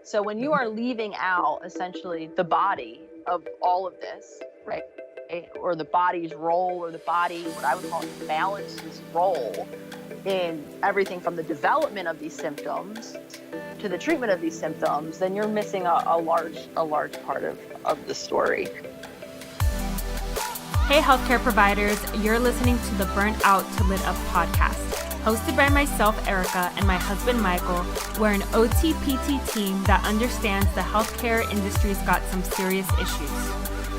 So when you are leaving out essentially the body of all of this, right? Or the body's role, or the body, what I would call balance's role in everything from the development of these symptoms to the treatment of these symptoms, then you're missing a large part of the story. Hey, healthcare providers, you're listening to the Burnout to Lit Up podcast. Hosted by myself, Erica, and my husband, Michael. We're an OT-PT team that understands the healthcare industry's got some serious issues.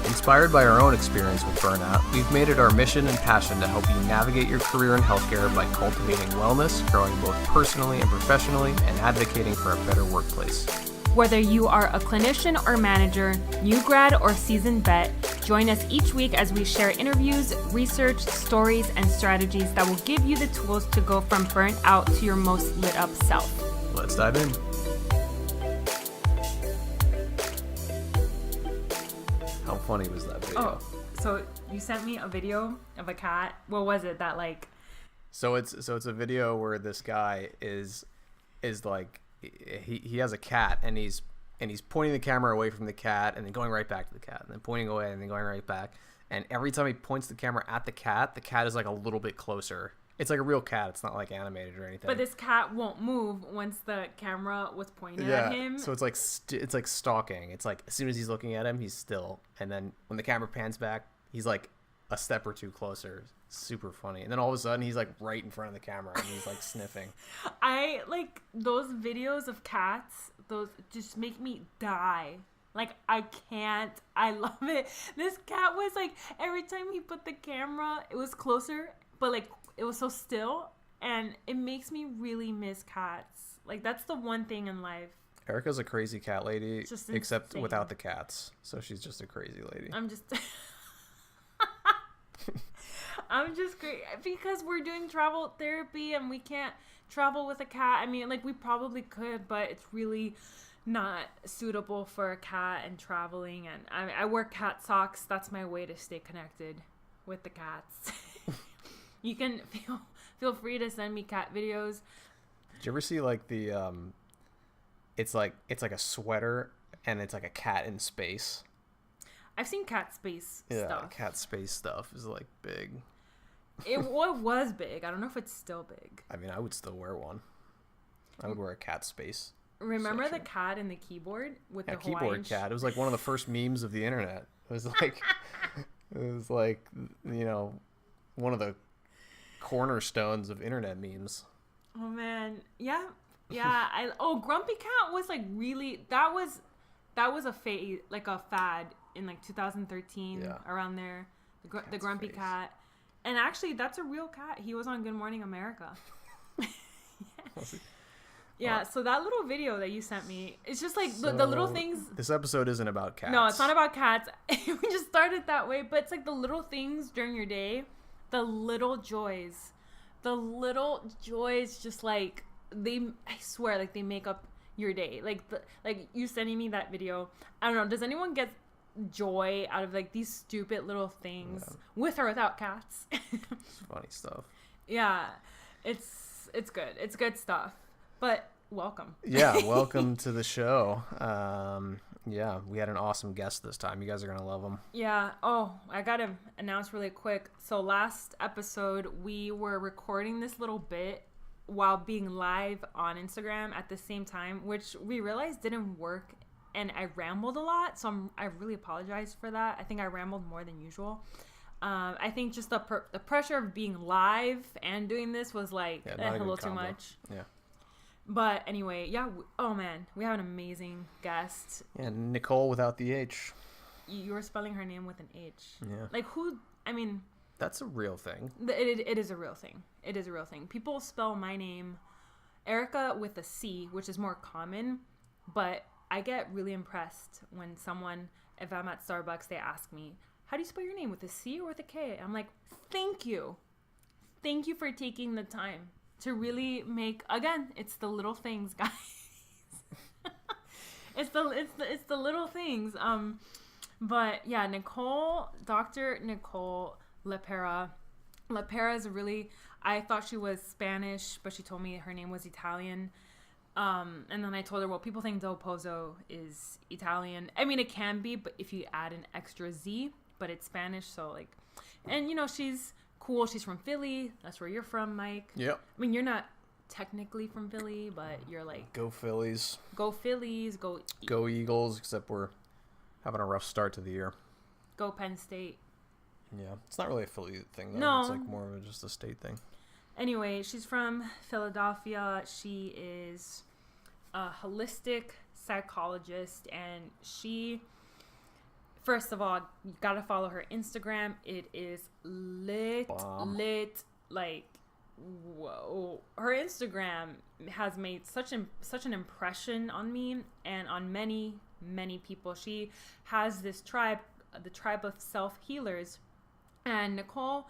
Inspired by our own experience with burnout, we've made it our mission and passion to help you navigate your career in healthcare by cultivating wellness, growing both personally and professionally, and advocating for a better workplace. Whether you are a clinician or manager, new grad or seasoned vet, join us each week as we share interviews, research, stories, and strategies that will give you the tools to go from burnt out to your most lit up self. Let's dive in. How funny was that video? Oh, so you sent me a video of a cat. What was it that like? So it's a video where this guy is like he has a cat and he's pointing the camera away from the cat and then going right back to the cat and then pointing away and then going right back. And every time he points the camera at the cat is like a little bit closer. It's like a real cat. It's not like animated or anything. But this cat won't move once the camera was pointed at him. So it's like it's like stalking. It's like as soon as he's looking at him, he's still. And then when the camera pans back, he's like a step or two closer. Super funny. And then all of a sudden he's like right in front of the camera and he's like sniffing. I like those videos of cats. Those just make me die. Like I can't. I love it. This cat was like every time he put the camera, it was closer, but like it was so still, and it makes me really miss cats. Like that's the one thing in life. Erica's a crazy cat lady, except insane. without the cats. So she's just a crazy lady. I'm just great because we're doing travel therapy and we can't travel with a cat. I mean, like we probably could, but it's really not suitable for a cat and traveling. And I wear cat socks. That's my way to stay connected with the cats. You can feel free to send me cat videos. Did you ever see like the it's like a sweater and it's like a cat in space? I've seen cat space stuff. Yeah, cat space stuff is like big. It was big. I don't know if it's still big. I mean, I would still wear one. I would wear a cat space. Remember section. the cat in the keyboard with the keyboard Hawaiian cat. It was like one of the first memes of the internet. It was like you know, one of the cornerstones of internet memes. Oh man, yeah. Grumpy Cat was like really that was a fad in like 2013 around there. The Grumpy face. Cat, and actually that's a real cat. He was on Good Morning America. Yeah, so that little video that you sent me, it's just like the little things. This episode isn't about cats. No, it's not about cats. We just started that way, but it's like the little things during your day, the little joys just like I swear, like they make up your day. Like you sending me that video. I don't know. Does anyone get joy out of like these stupid little things with or without cats? It's funny stuff. Yeah, it's good. It's good stuff. But welcome. Yeah, welcome to the show. Yeah, we had an awesome guest this time. You guys are going to love him. Yeah. Oh, I got to announce really quick. So last episode, we were recording this little bit while being live on Instagram at the same time, which we realized didn't work. And I rambled a lot. So I really apologize for that. I think I rambled more than usual. I think just the pressure of being live and doing this was like a little too much. Yeah. But anyway, yeah. Oh man, we have an amazing guest. Yeah, Nicole without the H. You were spelling her name with an H. Yeah. Like who? I mean, that's a real thing. It is a real thing. It is a real thing. People spell my name, Erica, with a C, which is more common. But I get really impressed when someone, if I'm at Starbucks, they ask me, "How do you spell your name, with a C or with a K?" I'm like, "Thank you for taking the time." To really make, again, it's the little things, guys. it's the little things. But yeah, Dr. Nicole LePera. LePera is I thought she was Spanish, but she told me her name was Italian. And then I told her, well, people think Del Pozo is Italian. I mean, it can be, but if you add an extra Z, but it's Spanish. So like, and you know, she's cool. She's from Philly. That's where you're from, Mike. Yep. I mean, you're not technically from Philly, but you're like, Go Phillies. go Phillies, go Eagles, except we're having a rough start to the year. go Penn State. Yeah. It's not really a Philly thing, though. No. It's like more of just a state thing. Anyway, she's from Philadelphia. She is a holistic psychologist, and she, first of all, you gotta follow her Instagram. It is lit, like, whoa. Her Instagram has made such an impression on me and on many people. She has this tribe, the tribe of self-healers, and Nicole,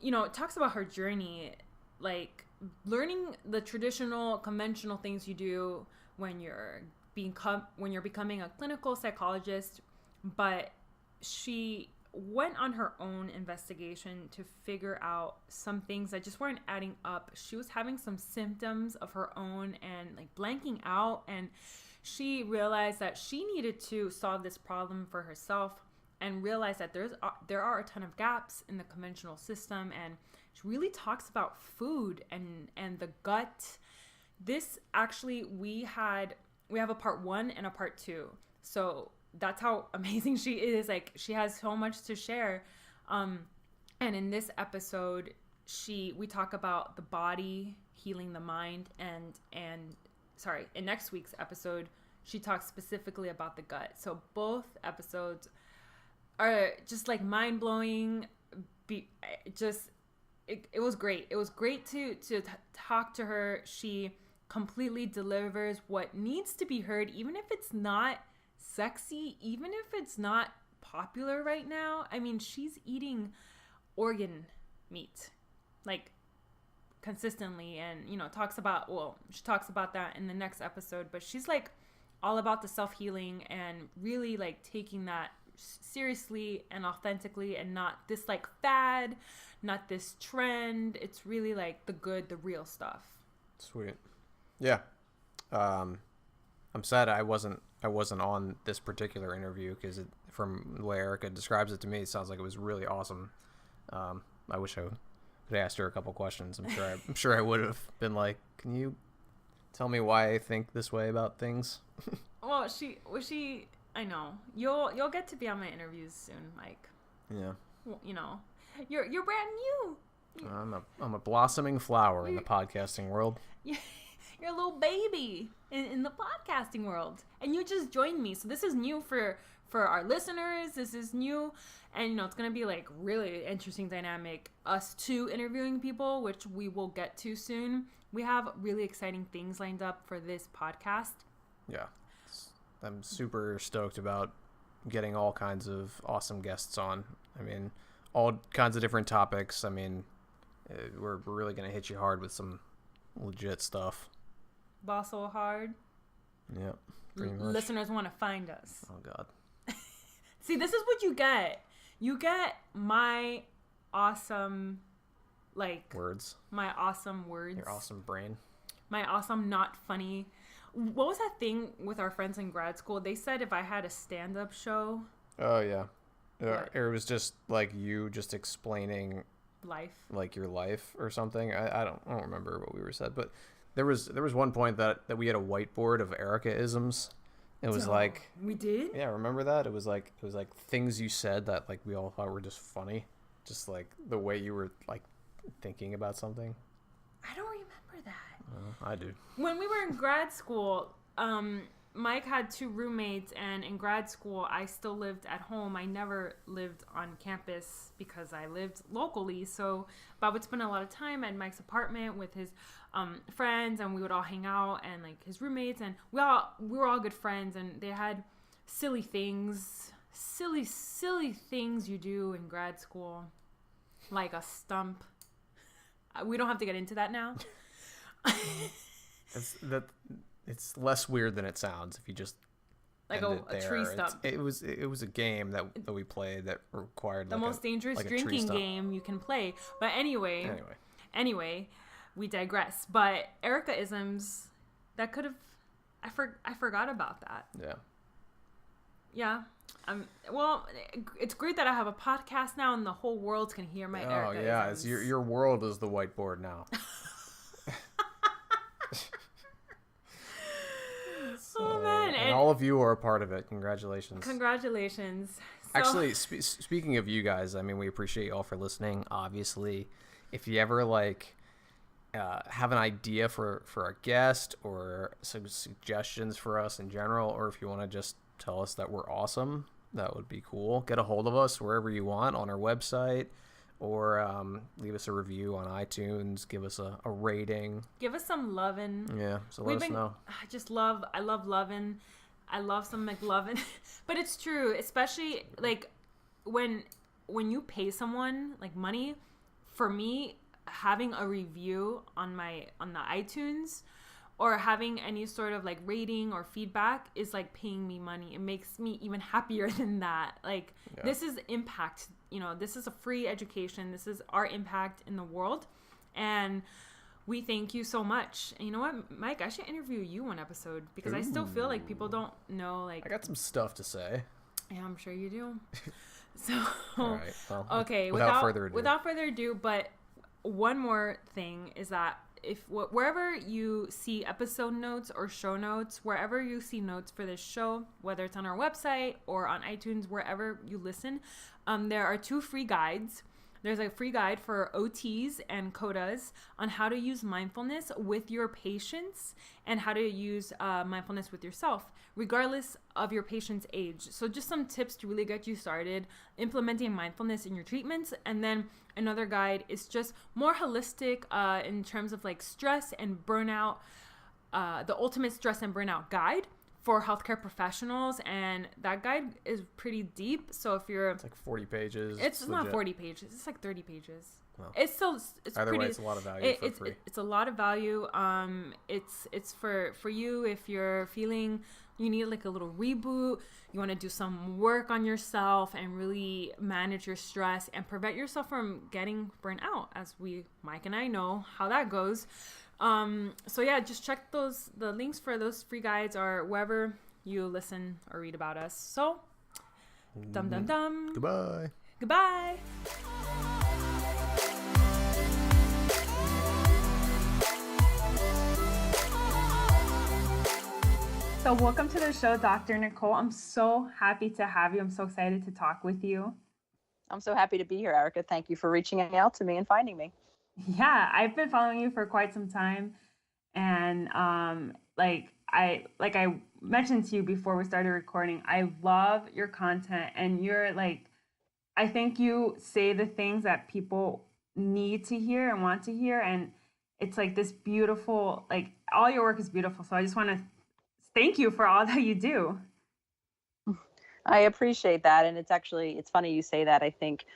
you know, talks about her journey, like learning the traditional, conventional things you do when you're becoming a clinical psychologist, but she went on her own investigation to figure out some things that just weren't adding up. She was having some symptoms of her own and like blanking out, and she realized that she needed to solve this problem for herself and realized that there are a ton of gaps in the conventional system. And she really talks about food and the gut. This actually, we have a part 1 and a part 2. So that's how amazing she is. Like, she has so much to share. And in this episode, we talk about the body healing the mind, and in next week's episode, she talks specifically about the gut. So both episodes are just like mind blowing. It was great. It was great to talk to her. She completely delivers what needs to be heard, even if it's not sexy, even if it's not popular right now. I mean, she's eating organ meat, like, consistently, and, you know, she talks about that in the next episode, but she's like all about the self-healing and really like taking that seriously and authentically, and not this like fad, not this trend. It's really like the real stuff. Sweet. Yeah. I'm sad I wasn't on this particular interview, because from the way Erica describes it to me, it sounds like it was really awesome. I wish I could asked her a couple questions. I'm sure I would have been like, "Can you tell me why I think this way about things?" Well, she. I know you'll get to be on my interviews soon, Mike. Yeah. Well, you know, you're brand new. I'm a blossoming flower in the podcasting world. You're a little baby in the podcasting world, and you just joined me. So this is new for our listeners. This is new, and you know, it's gonna be like really interesting dynamic. Us two interviewing people, which we will get to soon. We have really exciting things lined up for this podcast. Yeah, I'm super stoked about getting all kinds of awesome guests on. I mean, all kinds of different topics. I mean, we're really gonna hit you hard with some legit stuff. Bosso hard. Yeah, pretty much. Listeners want to find us. Oh God. See, this is what you get. You get my awesome, like, words. My awesome words. Your awesome brain. My awesome, not funny. What was that thing with our friends in grad school? They said if I had a stand-up show. Oh yeah. It was just like you just explaining life, like your life or something. I don't remember what we were said, but there was one point that we had a whiteboard of Erica-isms. It was like, we did? Yeah, remember that? It was like things you said that like we all thought were just funny, just like the way you were like thinking about something. I don't remember that. I do. When we were in grad school, Mike had 2 roommates, and in grad school, I still lived at home. I never lived on campus because I lived locally. So Bob would spend a lot of time at Mike's apartment with his friends, and we would all hang out, and like his roommates, and we were all good friends, and they had silly things you do in grad school, like a stump. We don't have to get into that now. It's less weird than it sounds if you just like a tree stump. It was a game that we played that required the most dangerous drinking game you can play. But anyway, we digress. But Erica-isms, that could have, I forgot about that. Yeah. Yeah. Well, it's great that I have a podcast now and the whole world can hear my Erica. Oh yeah, it's your world is the whiteboard now. Oh man, and all of you are a part of it. Congratulations. Congratulations. So, Actually, speaking of you guys, I mean, we appreciate you all for listening. Obviously, if you ever like have an idea for a guest or some suggestions for us in general, or if you want to just tell us that we're awesome, that would be cool. Get a hold of us wherever you want, on our website, or leave us a review on iTunes. Give us a rating. give us some loving. Yeah, so let us know. I love loving. I love some McLovin. But it's true, especially like when you pay someone like money. For me, having a review on the iTunes or having any sort of like rating or feedback is like paying me money. It makes me even happier than that. Like this is impact, this is a free education. This is our impact in the world. And we thank you so much. And you know what, Mike, I should interview you one episode because I still feel like people don't know, like, I got some stuff to say. Yeah, I'm sure you do. So, all right. Well, okay. Without further ado, but one more thing is that wherever you see episode notes or show notes, wherever you see notes for this show, whether it's on our website or on iTunes, wherever you listen, there are 2 free guides. There's a free guide for OTs and CODAs on how to use mindfulness with your patients and how to use mindfulness with yourself, regardless of your patient's age. So just some tips to really get you started implementing mindfulness in your treatments. And then another guide is just more holistic in terms of like stress and burnout, the ultimate stress and burnout guide for healthcare professionals, and that guide is pretty deep. So if you're, it's like 40 pages. It's not 40 pages. It's like 30 pages. Well, it's either way, it's a lot of value for free. It's a lot of value. It's for you if you're feeling you need like a little reboot. You want to do some work on yourself and really manage your stress and prevent yourself from getting burnt out, as Mike and I know how that goes. So yeah, just check the links for those free guides or wherever you listen or read about us. So, dum dum dum. Goodbye. Goodbye. So welcome to the show, Dr. Nicole. I'm so happy to have you. I'm so excited to talk with you. I'm so happy to be here, Erica. Thank you for reaching out to me and finding me. Yeah, I've been following you for quite some time, and like I mentioned to you before we started recording, I love your content, and you're like, I think you say the things that people need to hear and want to hear, and it's like this beautiful, like all your work is beautiful. So I just want to thank you for all that you do. I appreciate that, and it's funny you say that. I think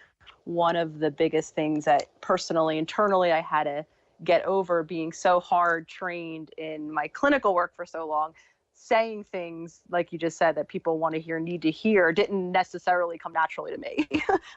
one of the biggest things that personally, internally, I had to get over being so hard trained in my clinical work for so long, saying things like you just said that people want to hear, need to hear, didn't necessarily come naturally to me.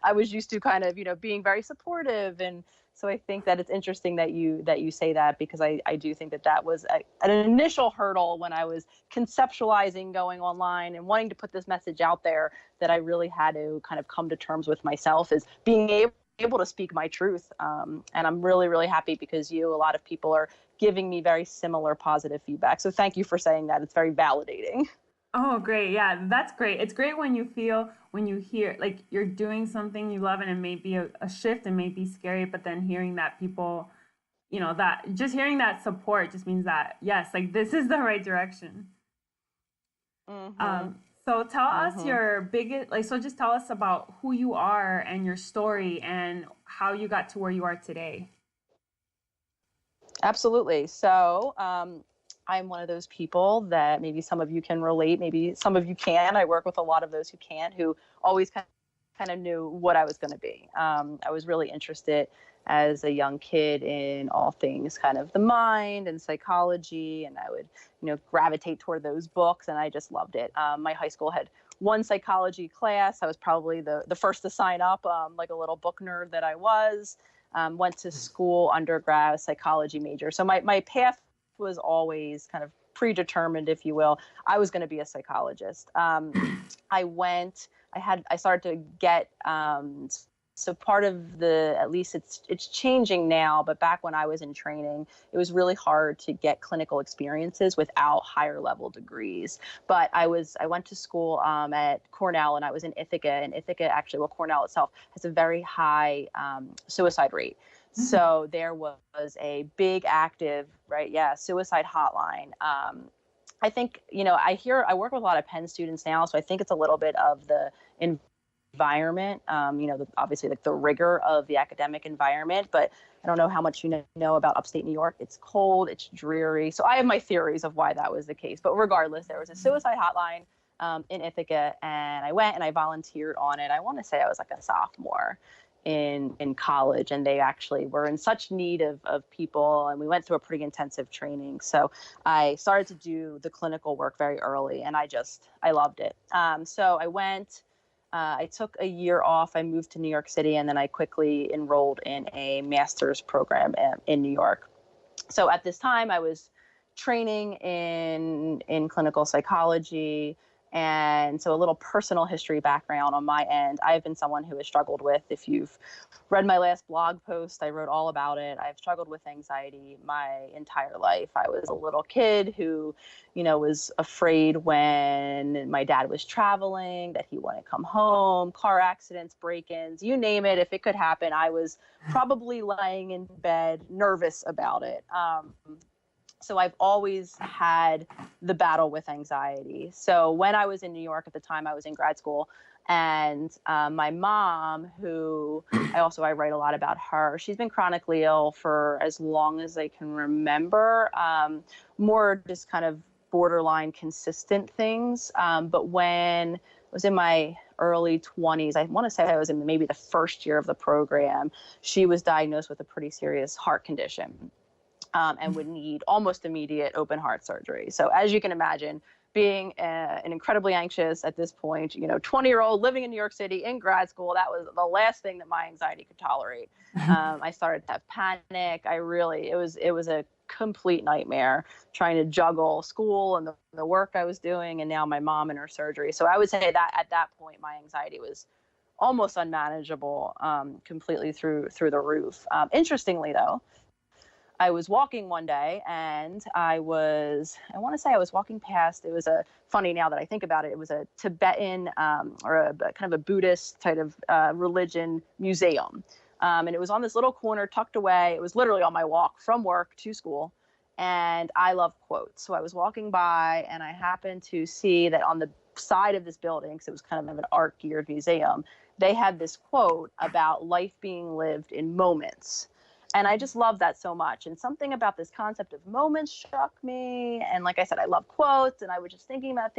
I was used to kind of, being very supportive. And so I think that it's interesting that you say that, because I do think that was an initial hurdle when I was conceptualizing going online and wanting to put this message out there, that I really had to kind of come to terms with myself, is being able to speak my truth. And I'm really, really happy because a lot of people are giving me very similar positive feedback. So thank you for saying that. It's very validating. Oh, great. Yeah, that's great. It's great when you hear like you're doing something you love and it may be a shift and may be scary, but then hearing that people, that just hearing that support just means that, yes, like this is the right direction. Mm-hmm. So tell us your biggest, so just tell us about who you are and your story and how you got to where you are today. Absolutely. So, I'm one of those people that maybe some of you can relate, maybe some of you can. I work with a lot of those who can't, who always kind of knew what I was going to be. I was really interested as a young kid in all things kind of the mind and psychology, and I would, gravitate toward those books, and I just loved it. My high school had one psychology class. I was probably the first to sign up, like a little book nerd that I was. Went to school, undergrad, psychology major. So my path was always kind of predetermined, if you will. I was going to be a psychologist. I started to get, so part of at least it's changing now, but back when I was in training, it was really hard to get clinical experiences without higher level degrees. But I went to school at Cornell, and I was in Ithaca, and Ithaca actually, well, Cornell itself has a very high suicide rate. So there was a big active, suicide hotline. I think, I work with a lot of Penn students now, so I think it's a little bit of the environment, obviously like the rigor of the academic environment, but I don't know how much you know about upstate New York. It's cold, it's dreary. So I have my theories of why that was the case. But regardless, there was a suicide hotline in Ithaca, and I went and I volunteered on it. I want to say I was like a sophomore in college, and they actually were in such need of people, and we went through a pretty intensive training. So I started to do the clinical work very early, and I loved it. So I went, I took a year off, I moved to New York City, and then I quickly enrolled in a master's program in New York. So at this time I was training in clinical psychology. And so a little personal history background on my end. I've been someone who has struggled with, if you've read my last blog post, I wrote all about it. I've struggled with anxiety my entire life. I was a little kid who, was afraid when my dad was traveling that he wouldn't come home, car accidents, break-ins, you name it. If it could happen, I was probably laying in bed nervous about it. So I've always had the battle with anxiety. So when I was in New York at the time, I was in grad school, and my mom, who I write a lot about her, she's been chronically ill for as long as I can remember, more just kind of borderline consistent things. But when I was in my early 20s, I want to say I was in maybe the first year of the program, she was diagnosed with a pretty serious heart condition. And would need almost immediate open heart surgery. So as you can imagine, being an incredibly anxious at this point, 20-year-old living in New York City in grad school, that was the last thing that my anxiety could tolerate. I started to have panic. It was a complete nightmare trying to juggle school and the work I was doing, and now my mom and her surgery. So I would say that at that point, my anxiety was almost unmanageable, completely through the roof. Interestingly, though, I was walking one day, and I want to say I was walking past, it was funny now that I think about it, it was a Tibetan or a kind of a Buddhist type of religion museum. And it was on this little corner tucked away. It was literally on my walk from work to school. And I love quotes. So I was walking by, and I happened to see that on the side of this building, because it was kind of an art geared museum, they had this quote about life being lived in moments. And I just love that so much. And something about this concept of moments struck me. And like I said, I love quotes, and I was just thinking about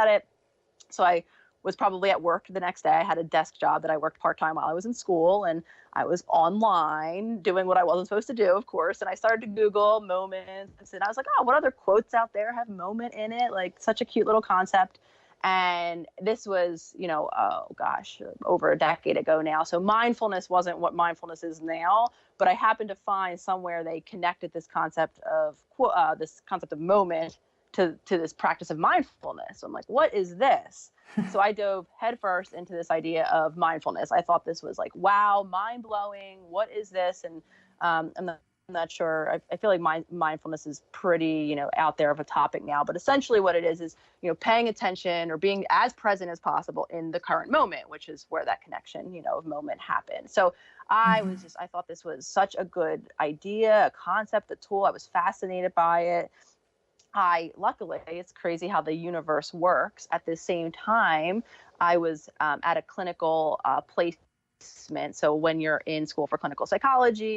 it. So I was probably at work the next day. I had a desk job that I worked part-time while I was in school, and I was online doing what I wasn't supposed to do, of course. And I started to Google moments, and I was like, oh, what other quotes out there have moment in it? Like, such a cute little concept. And this was, over a decade ago now. So mindfulness wasn't what mindfulness is now, but I happened to find somewhere they connected this concept of moment to this practice of mindfulness. So I'm like, what is this? So I dove headfirst into this idea of mindfulness. I thought this was like, wow, mind blowing. What is this? And I'm not sure. I feel like mindfulness is pretty, out there of a topic now. But essentially what it is, paying attention or being as present as possible in the current moment, which is where that connection, of moment happened. So I thought this was such a good idea, a concept, a tool. I was fascinated by it. Luckily, it's crazy how the universe works. At the same time, I was at a clinical placement. So when you're in school for clinical psychology,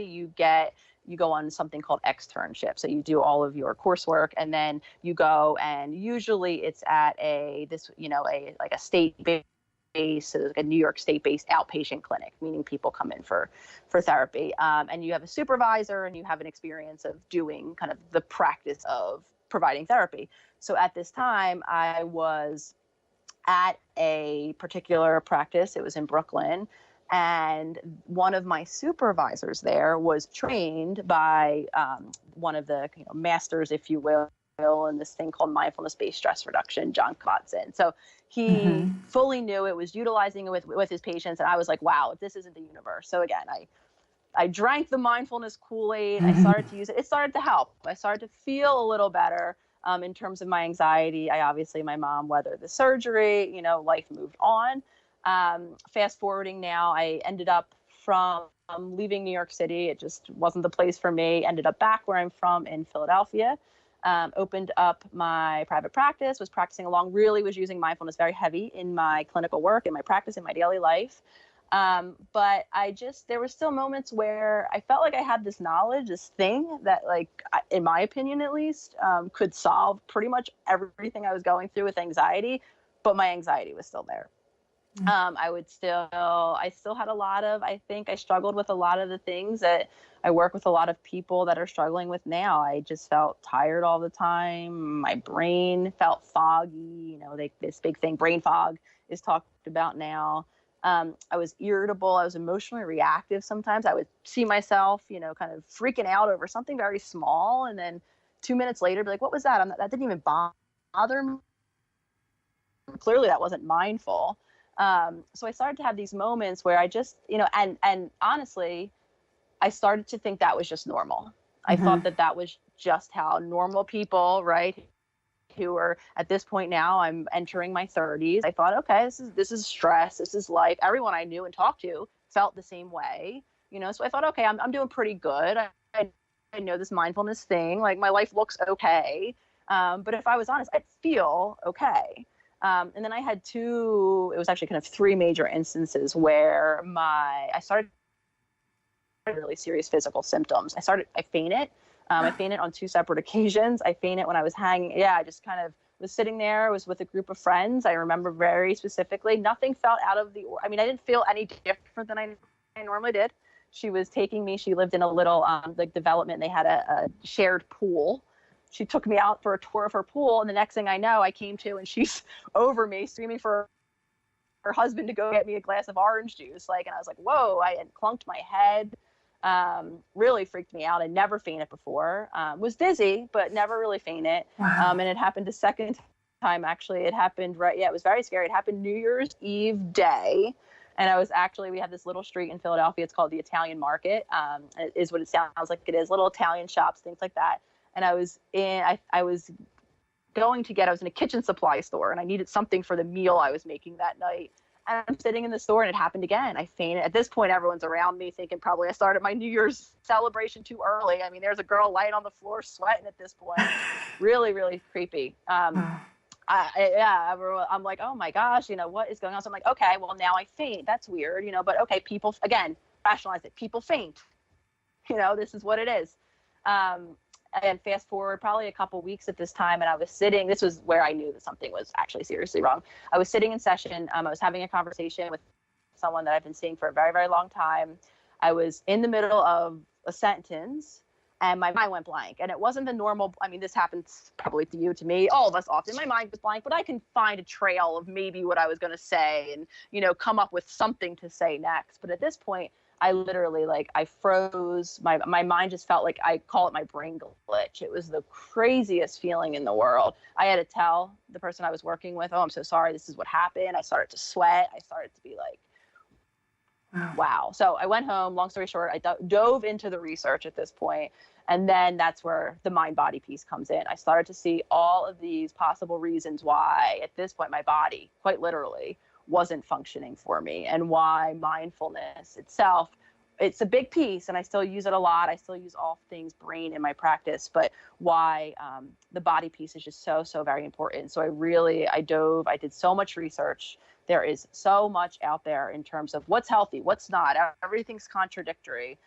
you go on something called externship. So you do all of your coursework, and then you go, and usually it's at a state-based, so like a New York state-based outpatient clinic, meaning people come in for therapy. And you have a supervisor, and you have an experience of doing kind of the practice of providing therapy. So at this time, I was at a particular practice. It was in Brooklyn. And one of my supervisors there was trained by one of the masters, if you will, in this thing called mindfulness-based stress reduction, John Kabat-Zinn. So he fully knew it, was utilizing it with his patients. And I was like, wow, this isn't the universe. So again, I drank the mindfulness Kool-Aid. I started to use it. It started to help. I started to feel a little better in terms of my anxiety. My mom weathered the surgery, life moved on. Fast forwarding now, I ended up from leaving New York City. It just wasn't the place for me. Ended up back where I'm from in Philadelphia. Opened up my private practice, was practicing along, really was using mindfulness very heavy in my clinical work, in my practice, in my daily life. But there were still moments where I felt like I had this knowledge, this thing that, like, in my opinion, at least, could solve pretty much everything I was going through with anxiety, but my anxiety was still there. I still had I struggled with a lot of the things that I work with a lot of people that are struggling with now. I just felt tired all the time. My brain felt foggy, this big thing, brain fog, is talked about now. I was irritable. I was emotionally reactive. Sometimes I would see myself, kind of freaking out over something very small. And then 2 minutes later, be like, what was that? That didn't even bother me. Clearly that wasn't mindful. So I started to have these moments where I just, and honestly, I started to think that was just normal. I thought that was just how normal people, right, who are at this point now, I'm entering my 30s. I thought, okay, this is stress. This is life. Everyone I knew and talked to felt the same way, so I thought, okay, I'm doing pretty good. I know this mindfulness thing, like my life looks okay. But if I was honest, I'd feel okay. And then I had it was actually kind of 3 major instances where I started really serious physical symptoms. I fainted. I fainted on 2 separate occasions. I fainted when I was I just kind of was sitting there. I was with a group of friends. I remember very specifically, nothing felt out of I didn't feel any different than I normally did. She was taking me, she lived in a little development. They had a shared pool. She took me out for a tour of her pool, and the next thing I know, I came to, and she's over me screaming for her husband to go get me a glass of orange juice. And I was like, whoa, I had clunked my head. Really freaked me out. I never fainted before. Was dizzy, but never really fainted. Wow. And it happened a second time, actually. It happened it was very scary. It happened New Year's Eve day. And we have this little street in Philadelphia. It's called the Italian Market. It is what it sounds like it is. Little Italian shops, things like that. And I was in a kitchen supply store, and I needed something for the meal I was making that night. And I'm sitting in the store, and it happened again. I fainted. At this point, everyone's around me thinking probably I started my New Year's celebration too early. There's a girl lying on the floor sweating at this point. Really, really creepy. I'm like, oh my gosh, what is going on? So I'm like, okay, well, now I faint. That's weird, but okay, people, again, rationalize it. People faint. This is what it is. And fast forward probably a couple weeks at this time, and I was sitting, this was where I knew that something was actually seriously wrong. I was sitting in session. I was having a conversation with someone that I've been seeing for a very, very long time. I was in the middle of a sentence, and my mind went blank. And it wasn't the normal, this happens probably to you, to me, all of us often. My mind was blank, but I can find a trail of maybe what I was going to say and, come up with something to say next. But at this point, I literally, I froze. My mind just felt like, I call it my brain glitch. It was the craziest feeling in the world. I had to tell the person I was working with, oh, I'm so sorry, this is what happened. I started to sweat. I started to be like, wow. So I went home. Long story short, I dove into the research at this point. And then that's where the mind-body piece comes in. I started to see all of these possible reasons why, at this point, my body, quite literally, wasn't functioning for me, and why mindfulness itself, it's a big piece, and I still use it a lot. I still use all things brain in my practice, but why the body piece is just so, so very important. So I did so much research. There is so much out there in terms of what's healthy, what's not. Everything's contradictory.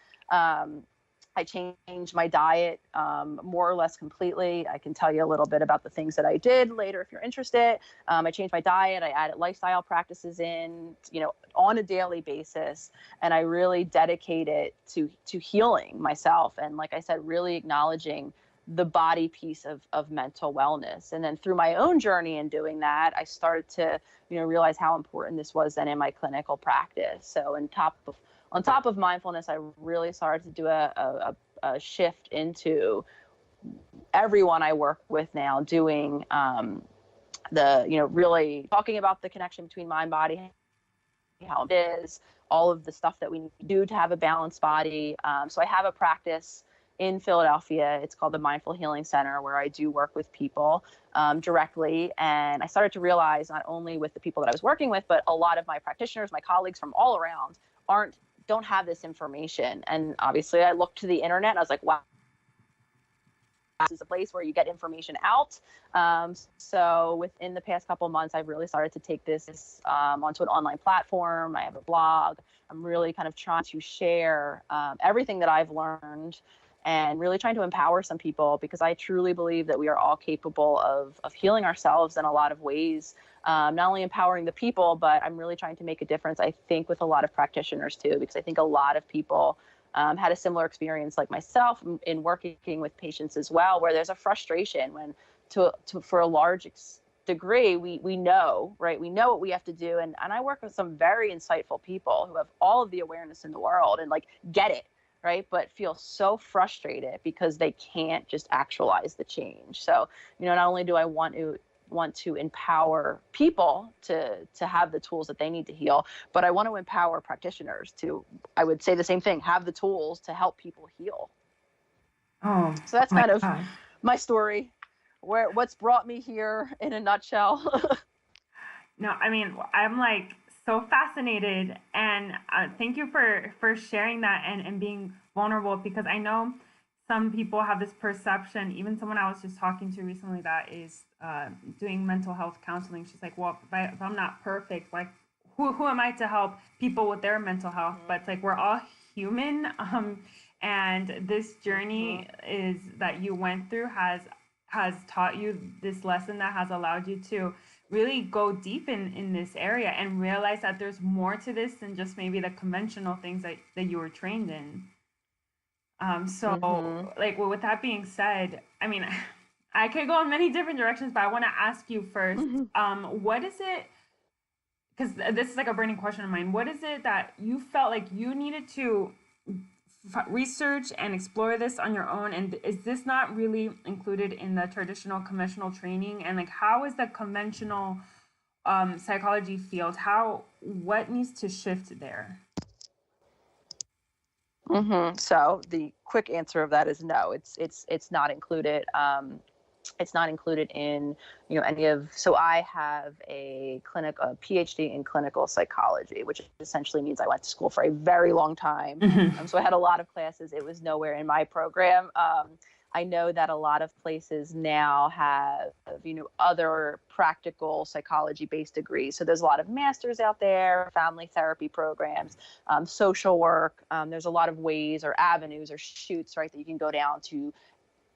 I changed my diet more or less completely. I can tell you a little bit about the things that I did later if you're interested. I changed my diet. I added lifestyle practices in, on a daily basis. And I really dedicated to healing myself. And like I said, really acknowledging the body piece of mental wellness. And then through my own journey in doing that, I started to, realize how important this was then in my clinical practice. So on top of mindfulness, I really started to do a shift into everyone I work with now doing really talking about the connection between mind, body, how it is, all of the stuff that we need to do to have a balanced body. So I have a practice in Philadelphia. It's called the Mindful Healing Center, where I do work with people directly. And I started to realize, not only with the people that I was working with, but a lot of my practitioners, my colleagues from all around don't have this information. And obviously I looked to the internet and I was like, wow, this is a place where you get information out. So within the past couple of months, I've really started to take this onto an online platform. I have a blog. I'm really kind of trying to share everything that I've learned and really trying to empower some people, because I truly believe that we are all capable of healing ourselves in a lot of ways. Not only empowering the people, but I'm really trying to make a difference, I think, with a lot of practitioners too, because I think a lot of people had a similar experience like myself in working with patients as well, where there's a frustration when for a large degree, we know, right? We know what we have to do. And I work with some very insightful people who have all of the awareness in the world and like get it, right? But feel so frustrated because they can't just actualize the change. So, not only do I want to empower people to have the tools that they need to heal, but I want to empower practitioners to, I would say the same thing, have the tools to help people heal. Oh, so that's kind of God. my story, what's brought me here in a nutshell. No, I mean, I'm like so fascinated, and thank you for sharing that and being vulnerable, because I know some people have this perception, even someone I was just talking to recently that is doing mental health counseling. She's like, well, if I'm not perfect, like who am I to help people with their mental health? But it's like, we're all human. And this journey is that you went through has taught you this lesson that has allowed you to really go deep in this area and realize that there's more to this than just maybe the conventional things that you were trained in. Like, well, with that being said, I mean, I could go in many different directions, but I want to ask you first, what is it, because this is like a burning question of mine, what is it that you felt like you needed to research and explore this on your own, and is this not really included in the traditional conventional training? And like, how is the conventional psychology field, what needs to shift there? So the quick answer of that is no, it's not included. It's not included in, any of, so I have a PhD in clinical psychology, which essentially means I went to school for a very long time. So I had a lot of classes. It was nowhere in my program. I know that a lot of places now have, other practical psychology-based degrees. So there's a lot of masters out there, family therapy programs, social work. There's a lot of ways or avenues or shoots, right, that you can go down to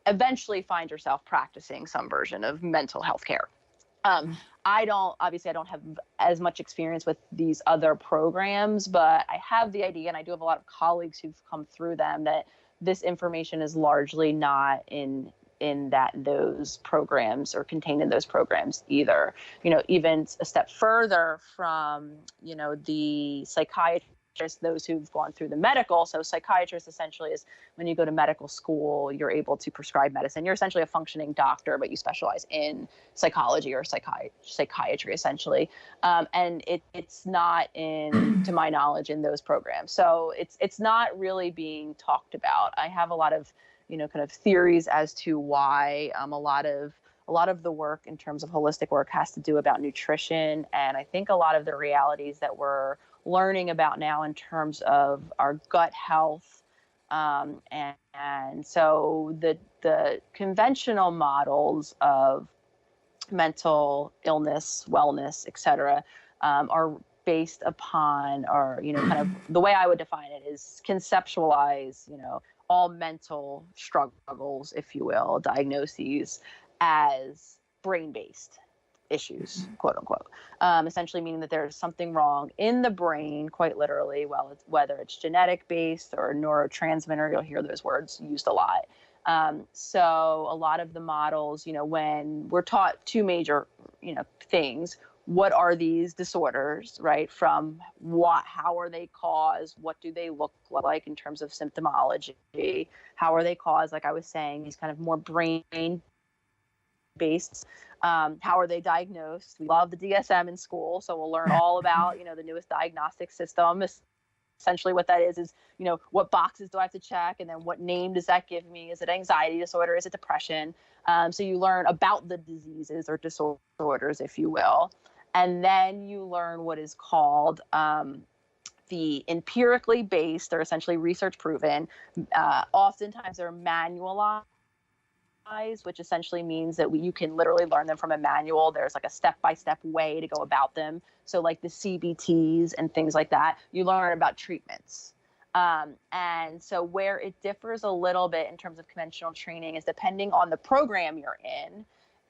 eventually find yourself practicing some version of mental health care. I don't have as much experience with these other programs, but I have the idea, and I do have a lot of colleagues who've come through them, that this information is largely not in those programs or contained in those programs either. Even a step further from, the psychiatrist, those who've gone through the medical. So psychiatrist essentially is when you go to medical school, you're able to prescribe medicine. You're essentially a functioning doctor, but you specialize in psychology or psychiatry essentially. And it's not to my knowledge, in those programs. So it's not really being talked about. I have a lot of, kind of theories as to why a lot of the work in terms of holistic work has to do about nutrition. And I think a lot of the realities that we're learning about now in terms of our gut health. And so the conventional models of mental illness, wellness, et cetera, are based upon, or, kind of the way I would define it is conceptualize, all mental struggles, if you will, diagnoses as brain-based issues, quote unquote, essentially meaning that there's something wrong in the brain, quite literally, whether it's genetic based or neurotransmitter. You'll hear those words used a lot. So a lot of the models, when we're taught two major, things, what are these disorders, right? From how are they caused? What do they look like in terms of symptomology? How are they caused? Like I was saying, these kind of more brain based. How are they diagnosed? We love the DSM in school, so we'll learn all about, the newest diagnostic system. Essentially what that is, what boxes do I have to check? And then what name does that give me? Is it anxiety disorder? Is it depression? So you learn about the diseases or disorders, if you will. And then you learn what is called the empirically based, or essentially research proven. Oftentimes they're manualized, which essentially means that you can literally learn them from a manual. There's like a step-by-step way to go about them. So like the CBTs and things like that, you learn about treatments. And so where it differs a little bit in terms of conventional training is depending on the program you're in.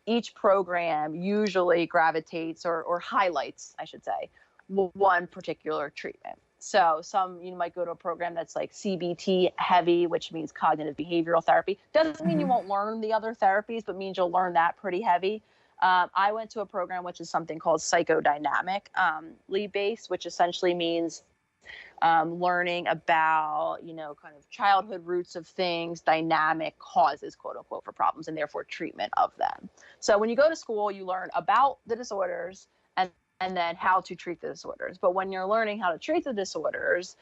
Each program usually gravitates or highlights, I should say, one particular treatment. So you might go to a program that's like CBT heavy, which means cognitive behavioral therapy. Doesn't mean you won't learn the other therapies, but means you'll learn that pretty heavy. I went to a program which is something called psychodynamically based, which essentially means learning about, kind of childhood roots of things, dynamic causes, quote unquote, for problems, and therefore treatment of them. So when you go to school, you learn about the disorders and then how to treat the disorders. But when you're learning how to treat the disorders,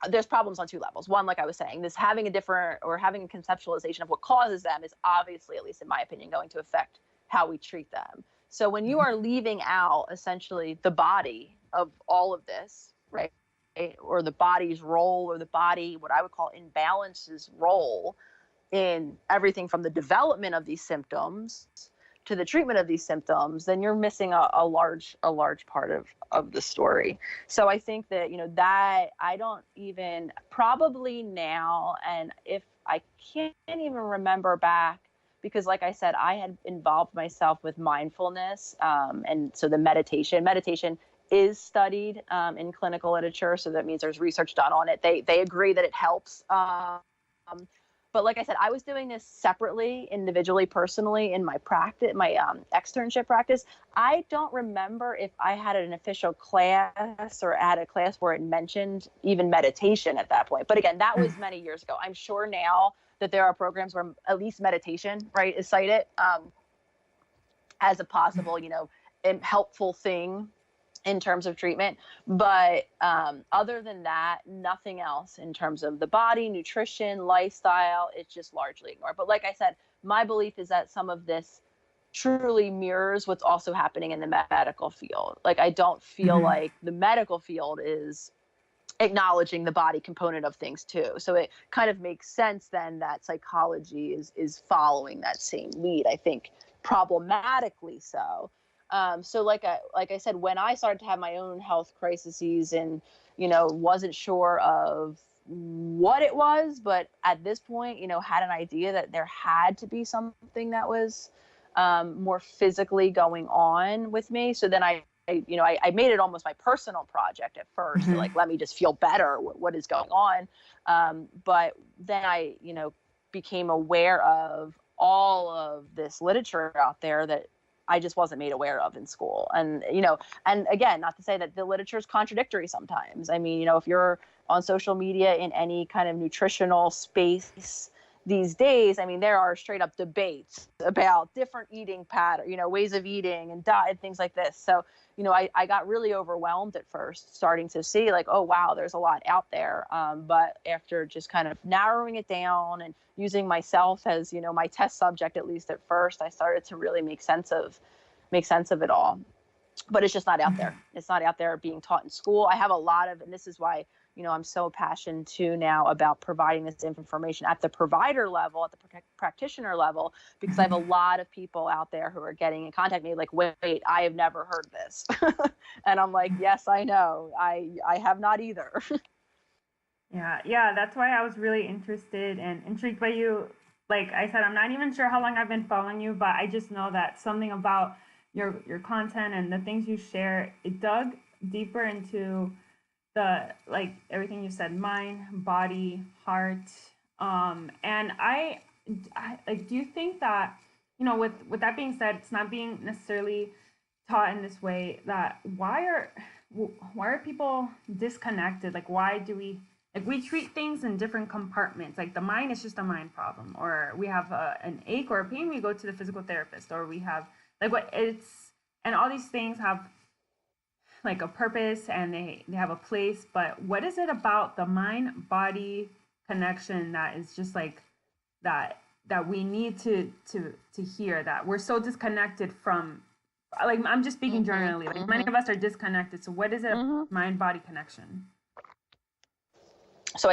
there's problems on two levels. One, like I was saying, having a conceptualization of what causes them is obviously, at least in my opinion, going to affect how we treat them. So when you are leaving out essentially the body of all of this, right, or the body's role, or the body, what I would call imbalance's role in everything from the development of these symptoms to the treatment of these symptoms, then you're missing a large part of the story. So I think that, that I don't even probably now, and if I can't even remember back, because like I said, I had involved myself with mindfulness. And so the meditation is studied in clinical literature. So that means there's research done on it. They agree that it helps. But like I said, I was doing this separately, individually, personally in my practice, my externship practice. I don't remember if I had an official class or had a class where it mentioned even meditation at that point. But again, that was many years ago. I'm sure now that there are programs where at least meditation, right, is cited as a possible, helpful thing in terms of treatment. But other than that, nothing else in terms of the body, nutrition, lifestyle, it's just largely ignored. But like I said, my belief is that some of this truly mirrors what's also happening in the medical field. Like, I don't feel like the medical field is acknowledging the body component of things too. So it kind of makes sense then that psychology is following that same lead, I think problematically so. So like I said, when I started to have my own health crises and, wasn't sure of what it was, but at this point, had an idea that there had to be something that was more physically going on with me. So then I made it almost my personal project at first, to like, let me just feel better. What is going on? But then I, became aware of all of this literature out there that I just wasn't made aware of in school. And, and again, not to say that the literature is contradictory sometimes. I mean, if you're on social media in any kind of nutritional space these days, I mean, there are straight up debates about different eating patterns, ways of eating and diet, things like this. So, I got really overwhelmed at first, starting to see like, oh, wow, there's a lot out there. But after just kind of narrowing it down and using myself as, my test subject, at least at first, I started to really make sense of it all. But it's just not out there. It's not out there being taught in school. I have a lot of, and this is why, I'm so passionate too now about providing this information at the provider level, at the practitioner level, because I have a lot of people out there who are getting in contact with me like, wait, I have never heard this. And I'm like, yes, I know. I have not either. Yeah. That's why I was really interested and intrigued by you. Like I said, I'm not even sure how long I've been following you, but I just know that something about your content and the things you share, it dug deeper into like everything you said, mind, body, heart. And I like, do you think that, with that being said, it's not being necessarily taught in this way, that why are people disconnected? Like, why do we treat things in different compartments? Like, the mind is just a mind problem, or we have an ache or a pain, we go to the physical therapist, or we have and all these things have like a purpose, and they have a place. But what is it about the mind body connection that is just like that we need to hear, that we're so disconnected from? Like, I'm just speaking generally, like many of us are disconnected. So what is it, mind body connection? So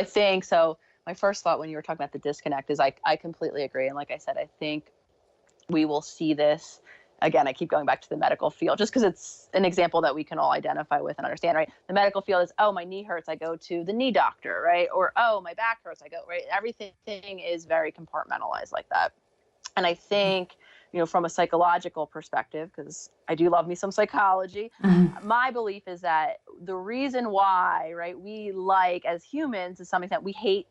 my first thought when you were talking about the disconnect is I completely agree. And like I said, I think we will see this again. I keep going back to the medical field just because it's an example that we can all identify with and understand, right? The medical field is, oh, my knee hurts, I go to the knee doctor, right? Or, oh, my back hurts, I go, right? Everything is very compartmentalized like that. And I think, from a psychological perspective, because I do love me some psychology, my belief is that the reason why, right, we as humans, to some extent, we hate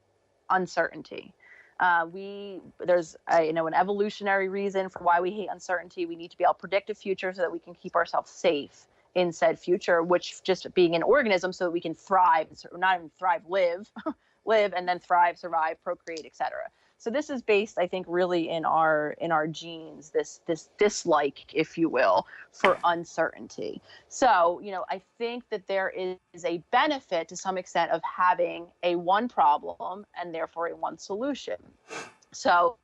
uncertainty. There's an evolutionary reason for why we hate uncertainty. We need to be able to predict a future so that we can keep ourselves safe in said future, which just being an organism so that we can thrive, not even thrive, live, and then thrive, survive, procreate, etc. So this is based, I think, really in our genes, this dislike, if you will, for uncertainty. So, I think that there is a benefit to some extent of having a one problem and therefore a one solution. So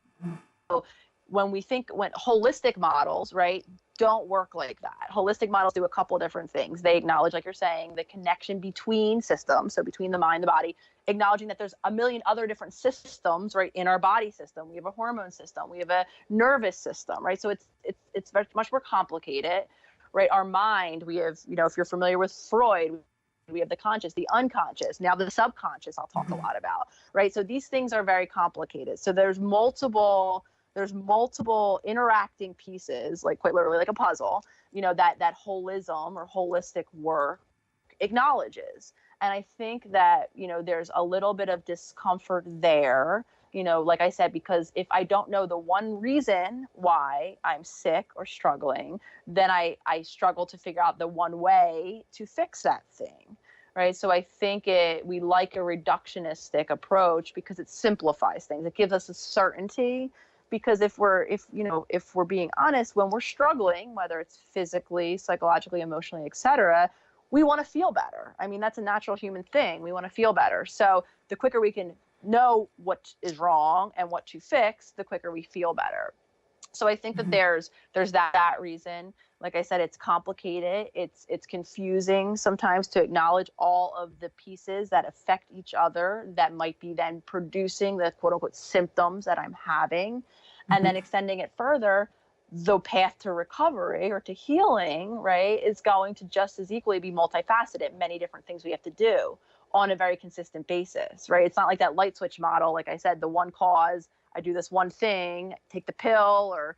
when holistic models, right, don't work like that. Holistic models do a couple different things. They acknowledge, like you're saying, the connection between systems, so between the mind, the body, acknowledging that there's a million other different systems, right, in our body system. We have a hormone system, we have a nervous system, right? So it's very much more complicated, right? Our mind, we have, if you're familiar with Freud, we have the conscious, the unconscious, now the subconscious I'll talk a lot about, right? So these things are very complicated. So there's multiple interacting pieces, like quite literally like a puzzle, that holism or holistic work acknowledges. And I think that, there's a little bit of discomfort there, like I said, because if I don't know the one reason why I'm sick or struggling, then I struggle to figure out the one way to fix that thing. Right. So I think we like a reductionistic approach because it simplifies things. It gives us a certainty. Because if we're being honest, when we're struggling, whether it's physically, psychologically, emotionally, etc., we want to feel better. I mean, that's a natural human thing. We want to feel better. So the quicker we can know what is wrong and what to fix, the quicker we feel better. So I think that there's that reason. Like I said, it's complicated. It's confusing sometimes to acknowledge all of the pieces that affect each other that might be then producing the quote unquote symptoms that I'm having. And then extending it further, the path to recovery or to healing, right, is going to just as equally be multifaceted. Many different things we have to do on a very consistent basis, right? It's not like that light switch model. Like I said, the one cause, I do this one thing, take the pill, or,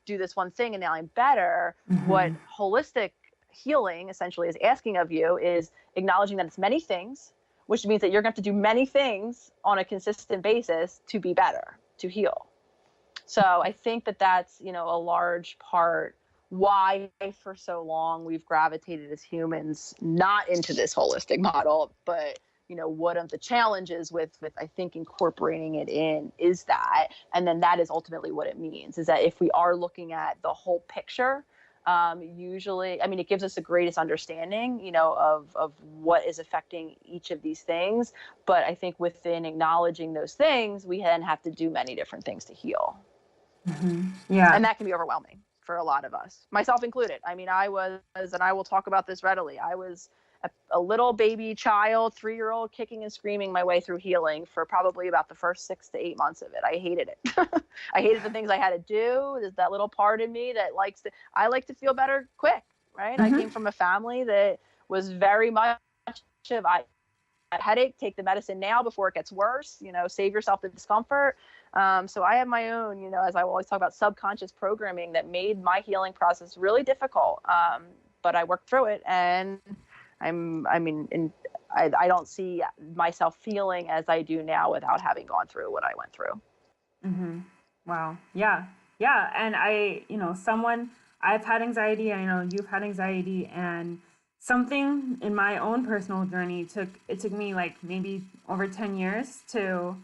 do this one thing and now I'm better. What holistic healing essentially is asking of you is acknowledging that it's many things, which means that you're going to have to do many things on a consistent basis to be better, to heal. So I think that that's, a large part why for so long we've gravitated as humans not into this holistic model, but one of the challenges with I think incorporating it in is that, and then that is ultimately what it means, is that if we are looking at the whole picture, usually, I mean, it gives us the greatest understanding, of what is affecting each of these things. But I think within acknowledging those things, we then have to do many different things to heal. Yeah. And that can be overwhelming for a lot of us, myself included. I mean, I was, and I will talk about this readily, I was a little baby child, 3-year-old, kicking and screaming my way through healing for probably about the first 6 to 8 months of it. I hated it. I hated the things I had to do. There's that little part of me that I like to feel better quick, right? I came from a family that was very much of, I had a headache, take the medicine now before it gets worse, save yourself the discomfort. So I have my own, as I always talk about, subconscious programming that made my healing process really difficult. But I worked through it, and I don't see myself feeling as I do now without having gone through what I went through. Wow. Yeah. And I've had anxiety. I know you've had anxiety, and something in my own personal journey took me like maybe over 10 years to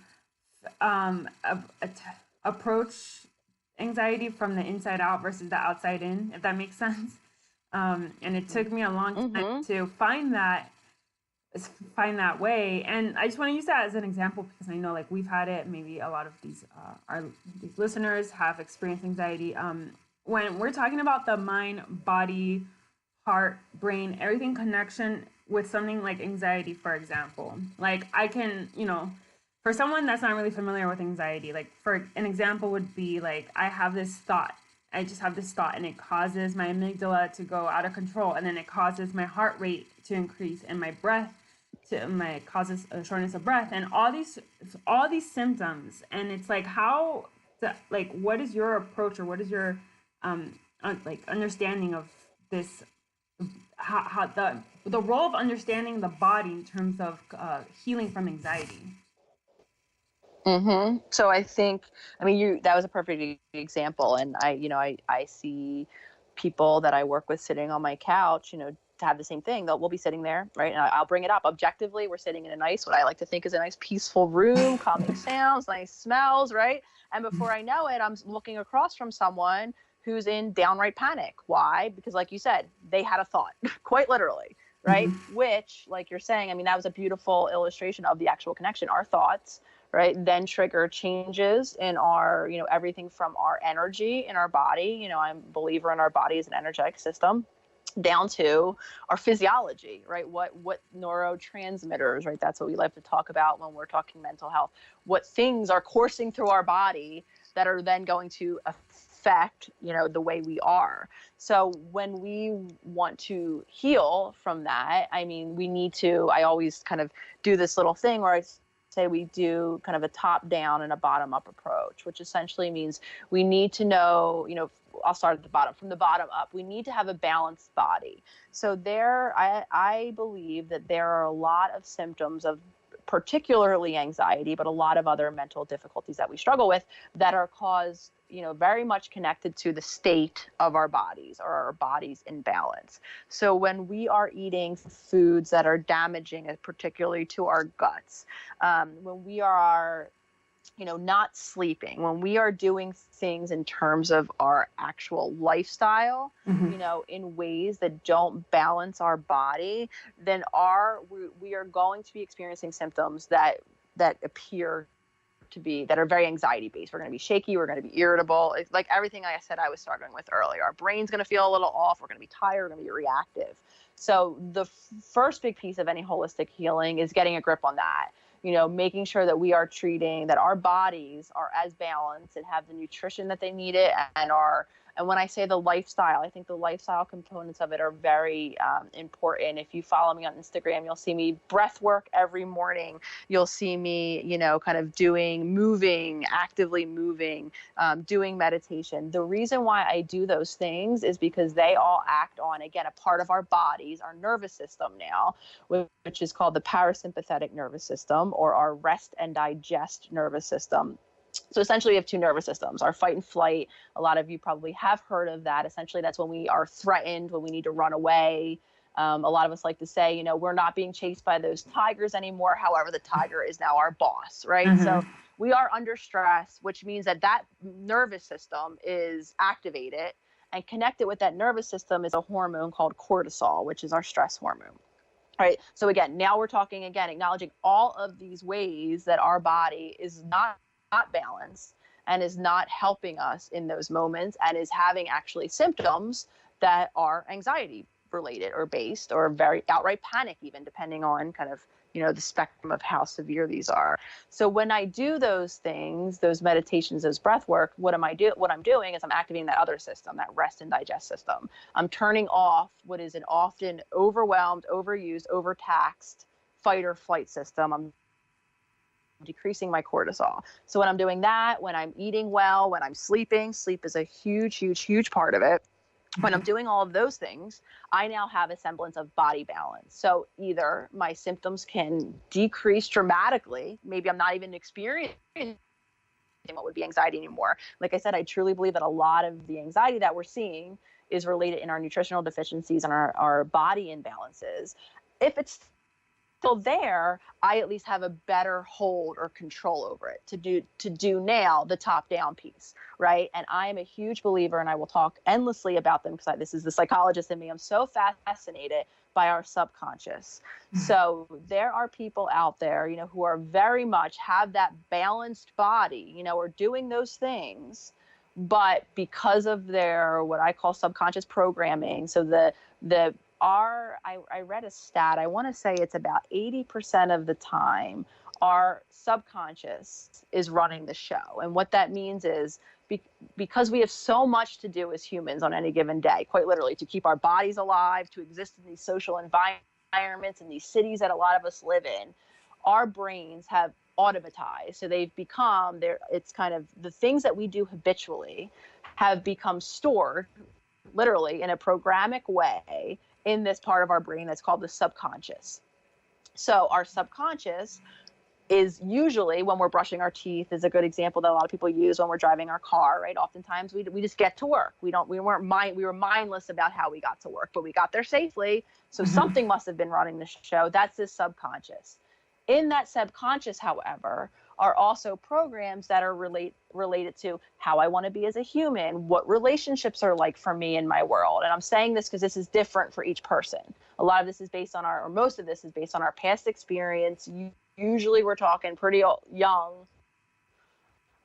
approach anxiety from the inside out versus the outside in, if that makes sense. And it took me a long time to find that way. And I just want to use that as an example because I know like we've had it. Maybe a lot of these these listeners have experienced anxiety. When we're talking about the mind, body, heart, brain, everything connection with something like anxiety, for example, like I can, for someone that's not really familiar with anxiety, like for an example would be like, I just have this thought and it causes my amygdala to go out of control. And then it causes my heart rate to increase and my breath causes a shortness of breath and all these symptoms. And it's like, what is your approach or what is your, like understanding of this, how the role of understanding the body in terms of healing from anxiety? So I think, that was a perfect example. And I see people that I work with sitting on my couch, to have the same thing. We'll be sitting there, right? And I'll bring it up objectively. We're sitting in what I like to think is a nice peaceful room, calming sounds, nice smells, right? And before I know it, I'm looking across from someone who's in downright panic. Why? Because like you said, they had a thought, quite literally, right? Which, like you're saying, that was a beautiful illustration of the actual connection. Our thoughts, right, then trigger changes in our, everything from our energy in our body. I'm a believer in our body as an energetic system, down to our physiology, right? What neurotransmitters, right? That's what we like to talk about when we're talking mental health. What things are coursing through our body that are then going to affect, the way we are. So when we want to heal from that, we need to, I always kind of do this little thing where I say we do kind of a top down and a bottom up approach, which essentially means we need to know, I'll start at the bottom. From the bottom up, we need to have a balanced body. So I believe that there are a lot of symptoms of particularly anxiety, but a lot of other mental difficulties that we struggle with that are caused, very much connected to the state of our bodies or our body's imbalance. So when we are eating foods that are damaging, particularly to our guts, when we are not sleeping, when we are doing things in terms of our actual lifestyle, in ways that don't balance our body, then we are going to be experiencing symptoms that appear to be, that are very anxiety based. We're going to be shaky. We're going to be irritable. It's like everything I said I was struggling with earlier. Our brain's going to feel a little off. We're going to be tired. We're going to be reactive. So the first big piece of any holistic healing is getting a grip on that. Making sure that we are treating, that our bodies are as balanced and have the nutrition that they need it and when I say the lifestyle, I think the lifestyle components of it are very important. If you follow me on Instagram, you'll see me breath work every morning. You'll see me, kind of actively moving, doing meditation. The reason why I do those things is because they all act on, again, a part of our bodies, our nervous system now, which is called the parasympathetic nervous system or our rest and digest nervous system. So essentially, we have two nervous systems, our fight and flight. A lot of you probably have heard of that. Essentially, that's when we are threatened, when we need to run away. A lot of us like to say, we're not being chased by those tigers anymore. However, the tiger is now our boss, right? So we are under stress, which means that nervous system is activated, and connected with that nervous system is a hormone called cortisol, which is our stress hormone. All right. So again, now we're talking acknowledging all of these ways that our body is not balanced and is not helping us in those moments and is having actually symptoms that are anxiety related or based or very outright panic, even depending on kind of, the spectrum of how severe these are. So when I do those things, those meditations, those breath work, what I'm doing is I'm activating that other system, that rest and digest system. I'm turning off what is an often overwhelmed, overused, overtaxed fight or flight system. I'm decreasing my cortisol. So when I'm doing that, when I'm eating well, when I'm sleeping, sleep is a huge, huge, huge part of it. When I'm doing all of those things, I now have a semblance of body balance. So either my symptoms can decrease dramatically. Maybe I'm not even experiencing what would be anxiety anymore. Like I said, I truly believe that a lot of the anxiety that we're seeing is related in our nutritional deficiencies and our body imbalances, if it's still there, I at least have a better hold or control over it to do now the top down piece, right? And I am a huge believer, and I will talk endlessly about them because this is the psychologist in me. I'm so fascinated by our subconscious. So there are people out there, who are very much have that balanced body, are doing those things, but because of their what I call subconscious programming, so I read a stat, I want to say it's about 80% of the time our subconscious is running the show. And what that means is because we have so much to do as humans on any given day, quite literally, to keep our bodies alive, to exist in these social environments, in these cities that a lot of us live in, our brains have automatized. So they've become it's kind of the things that we do habitually have become stored literally in a programmatic way in this part of our brain that's called the subconscious. So our subconscious is usually when we're brushing our teeth is a good example that a lot of people use when we're driving our car, right? Oftentimes we just get to work. We were mindless about how we got to work, but we got there safely. So something must have been running the show. That's the subconscious. In that subconscious, however, are also programs that are related to how I want to be as a human, what relationships are like for me in my world. And I'm saying this because this is different for each person. A lot of this is based on most of this is based on our past experience. Usually we're talking pretty young,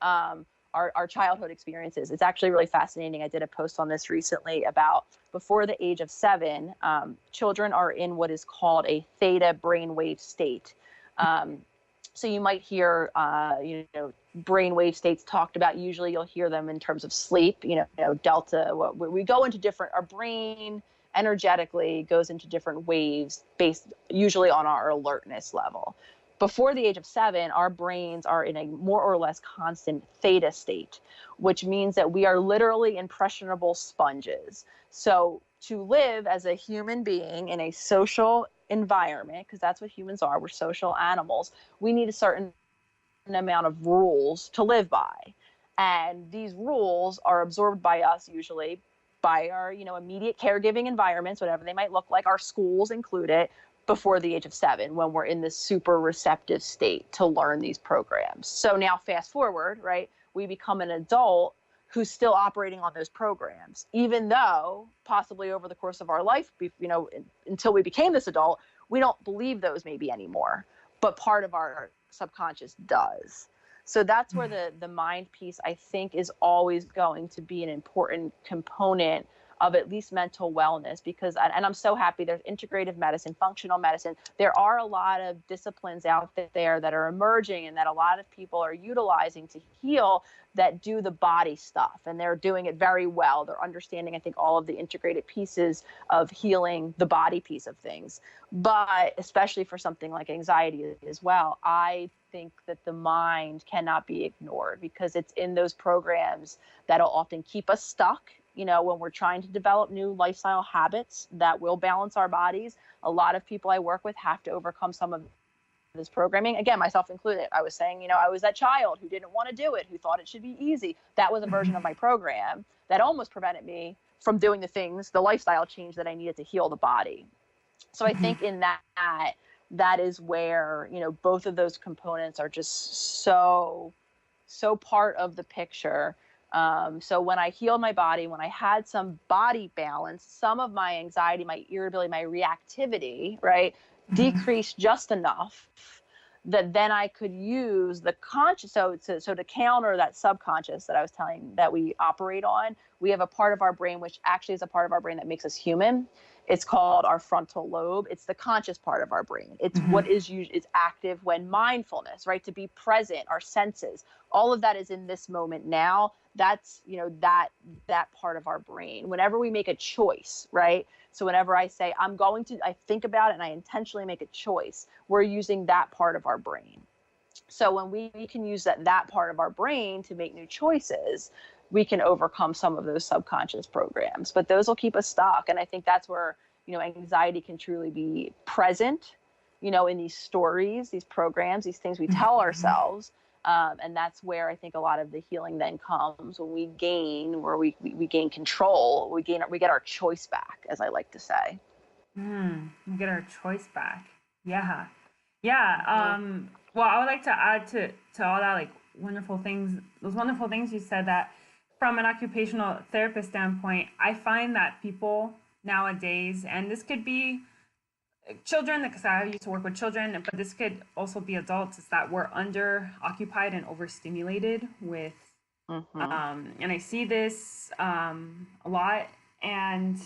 our childhood experiences. It's actually really fascinating. I did a post on this recently about before the age of 7, children are in what is called a theta brainwave state. So you might hear, brainwave states talked about. Usually you'll hear them in terms of sleep, delta. We go into our brain energetically goes into different waves based usually on our alertness level. Before the age of 7, our brains are in a more or less constant theta state, which means that we are literally impressionable sponges. So to live as a human being in a social environment, because that's what humans are, we're social animals, we need a certain amount of rules to live by. And these rules are absorbed by us usually by our, immediate caregiving environments, whatever they might look like, our schools included, before the age of 7, when we're in this super receptive state to learn these programs. So now fast forward, right, we become an adult who's still operating on those programs, even though possibly over the course of our life, until we became this adult, we don't believe those maybe anymore, but part of our subconscious does. So that's where the mind piece, I think, is always going to be an important component of at least mental wellness, because, and I'm so happy there's integrative medicine, functional medicine. There are a lot of disciplines out there that are emerging and that a lot of people are utilizing to heal that do the body stuff. And they're doing it very well. They're understanding, I think, all of the integrated pieces of healing the body piece of things. But especially for something like anxiety as well, I think that the mind cannot be ignored because it's in those programs that'll often keep us stuck. When we're trying to develop new lifestyle habits that will balance our bodies, a lot of people I work with have to overcome some of this programming. Again, myself included. I was saying, I was that child who didn't want to do it, who thought it should be easy. That was a version of my program that almost prevented me from doing the lifestyle change that I needed to heal the body. So I think in that is where, both of those components are just so part of the picture. So when I healed my body, when I had some body balance, some of my anxiety, my irritability, my reactivity, right, decreased just enough that then I could use the conscious. So to counter that subconscious that I was telling that we operate on, we have a part of our brain, which actually is a part of our brain that makes us human. It's called our frontal lobe. It's the conscious part of our brain. It's what is active when mindfulness, right? To be present, our senses, all of that is in this moment now. That's, that part of our brain. Whenever we make a choice, right? So whenever I say, I think about it and I intentionally make a choice, we're using that part of our brain. So when we can use that part of our brain to make new choices, we can overcome some of those subconscious programs, but those will keep us stuck. And I think that's where, anxiety can truly be present, in these stories, these programs, these things we tell ourselves. And that's where I think a lot of the healing then comes when we gain, where we gain control, we get our choice back, as I like to say. We get our choice back. Yeah. Yeah. Mhm. Well, I would like to add to all that, like, those wonderful things you said, that from an occupational therapist standpoint, I find that people nowadays, and this could be children, because I used to work with children, but this could also be adults, is that we're under occupied and overstimulated with, Mhm. and I see this a lot, and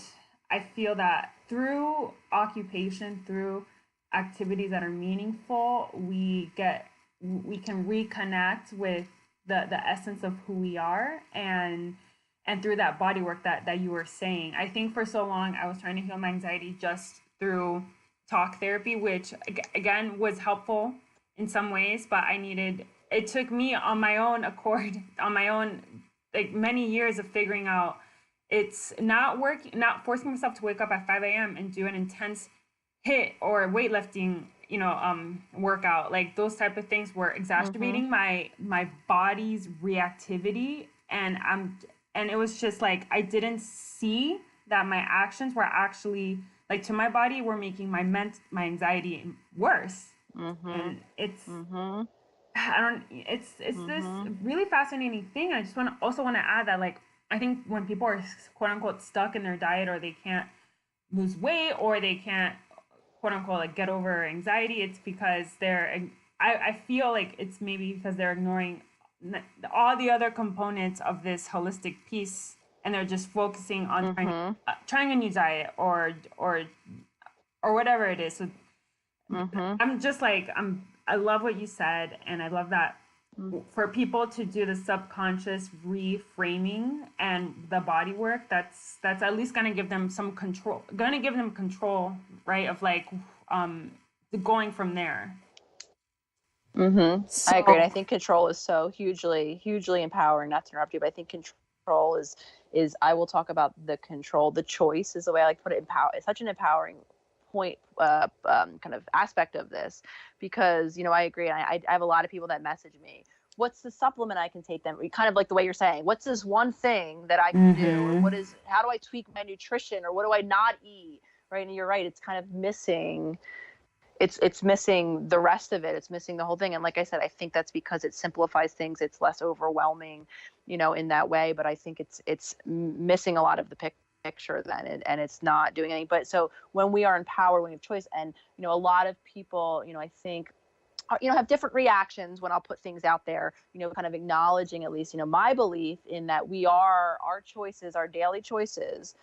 I feel that through occupation, through activities that are meaningful, we can reconnect with the essence of who we are, and through that body work that you were saying. I think for so long I was trying to heal my anxiety just through talk therapy, which again was helpful in some ways, but it took me on my own accord, on my own, like, many years of figuring out it's not forcing myself to wake up at 5 a.m. and do an intense hit or weightlifting, workout. Like, those type of things were Mhm. exacerbating my body's reactivity, and it was just like I didn't see that my actions were actually, like, to my body, were making my anxiety worse. Mhm. And it's Mhm. I don't it's this Mhm. really fascinating thing. I just want to add that, like, I think when people are quote unquote stuck in their diet, or they can't lose weight, or they can't quote unquote like get over anxiety, it's because I feel like it's maybe because they're ignoring all the other components of this holistic piece, and they're just focusing on Mhm. trying a new diet, or whatever it is. So Mhm. I'm just like, I love what you said, and I love that for people to do the subconscious reframing and the body work, that's at least going to give them some control, right, of, like, um going from there. I agree. And So I think control is so hugely empowering. Not to interrupt you, but I think control is I will talk about the control. The choice is the way I like to put it. It's such an empowering point, kind of aspect of this, because I agree. And I have a lot of people that message me. What's the supplement I can take? Them kind of like the way you're saying. What's this one thing that I can do, or mhm. how do I tweak my nutrition, or what do I not eat? Right. And you're right. It's kind of missing, it's missing the rest of it. It's missing the whole thing. And like I said, I think that's because it simplifies things. It's less overwhelming, in that way. But I think it's missing a lot of the picture then, and it's not doing anything. But so when we are empowered, when we have choice, and a lot of people, I think, have different reactions when I'll put things out there, kind of acknowledging at least, my belief in that we are our choices, our daily choices.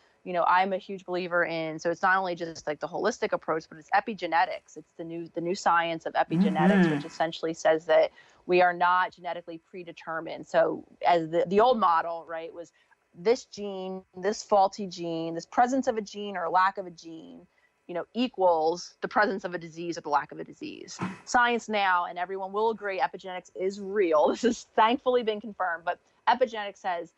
I'm a huge believer in, so it's not only just like the holistic approach, but it's epigenetics. It's the new science of epigenetics, which Mhm. essentially says that we are not genetically predetermined. So as the old model, right, was this gene, this faulty gene, this presence of a gene or lack of a gene, equals the presence of a disease or the lack of a disease. Science now, and everyone will agree, epigenetics is real. This has thankfully been confirmed, but epigenetics says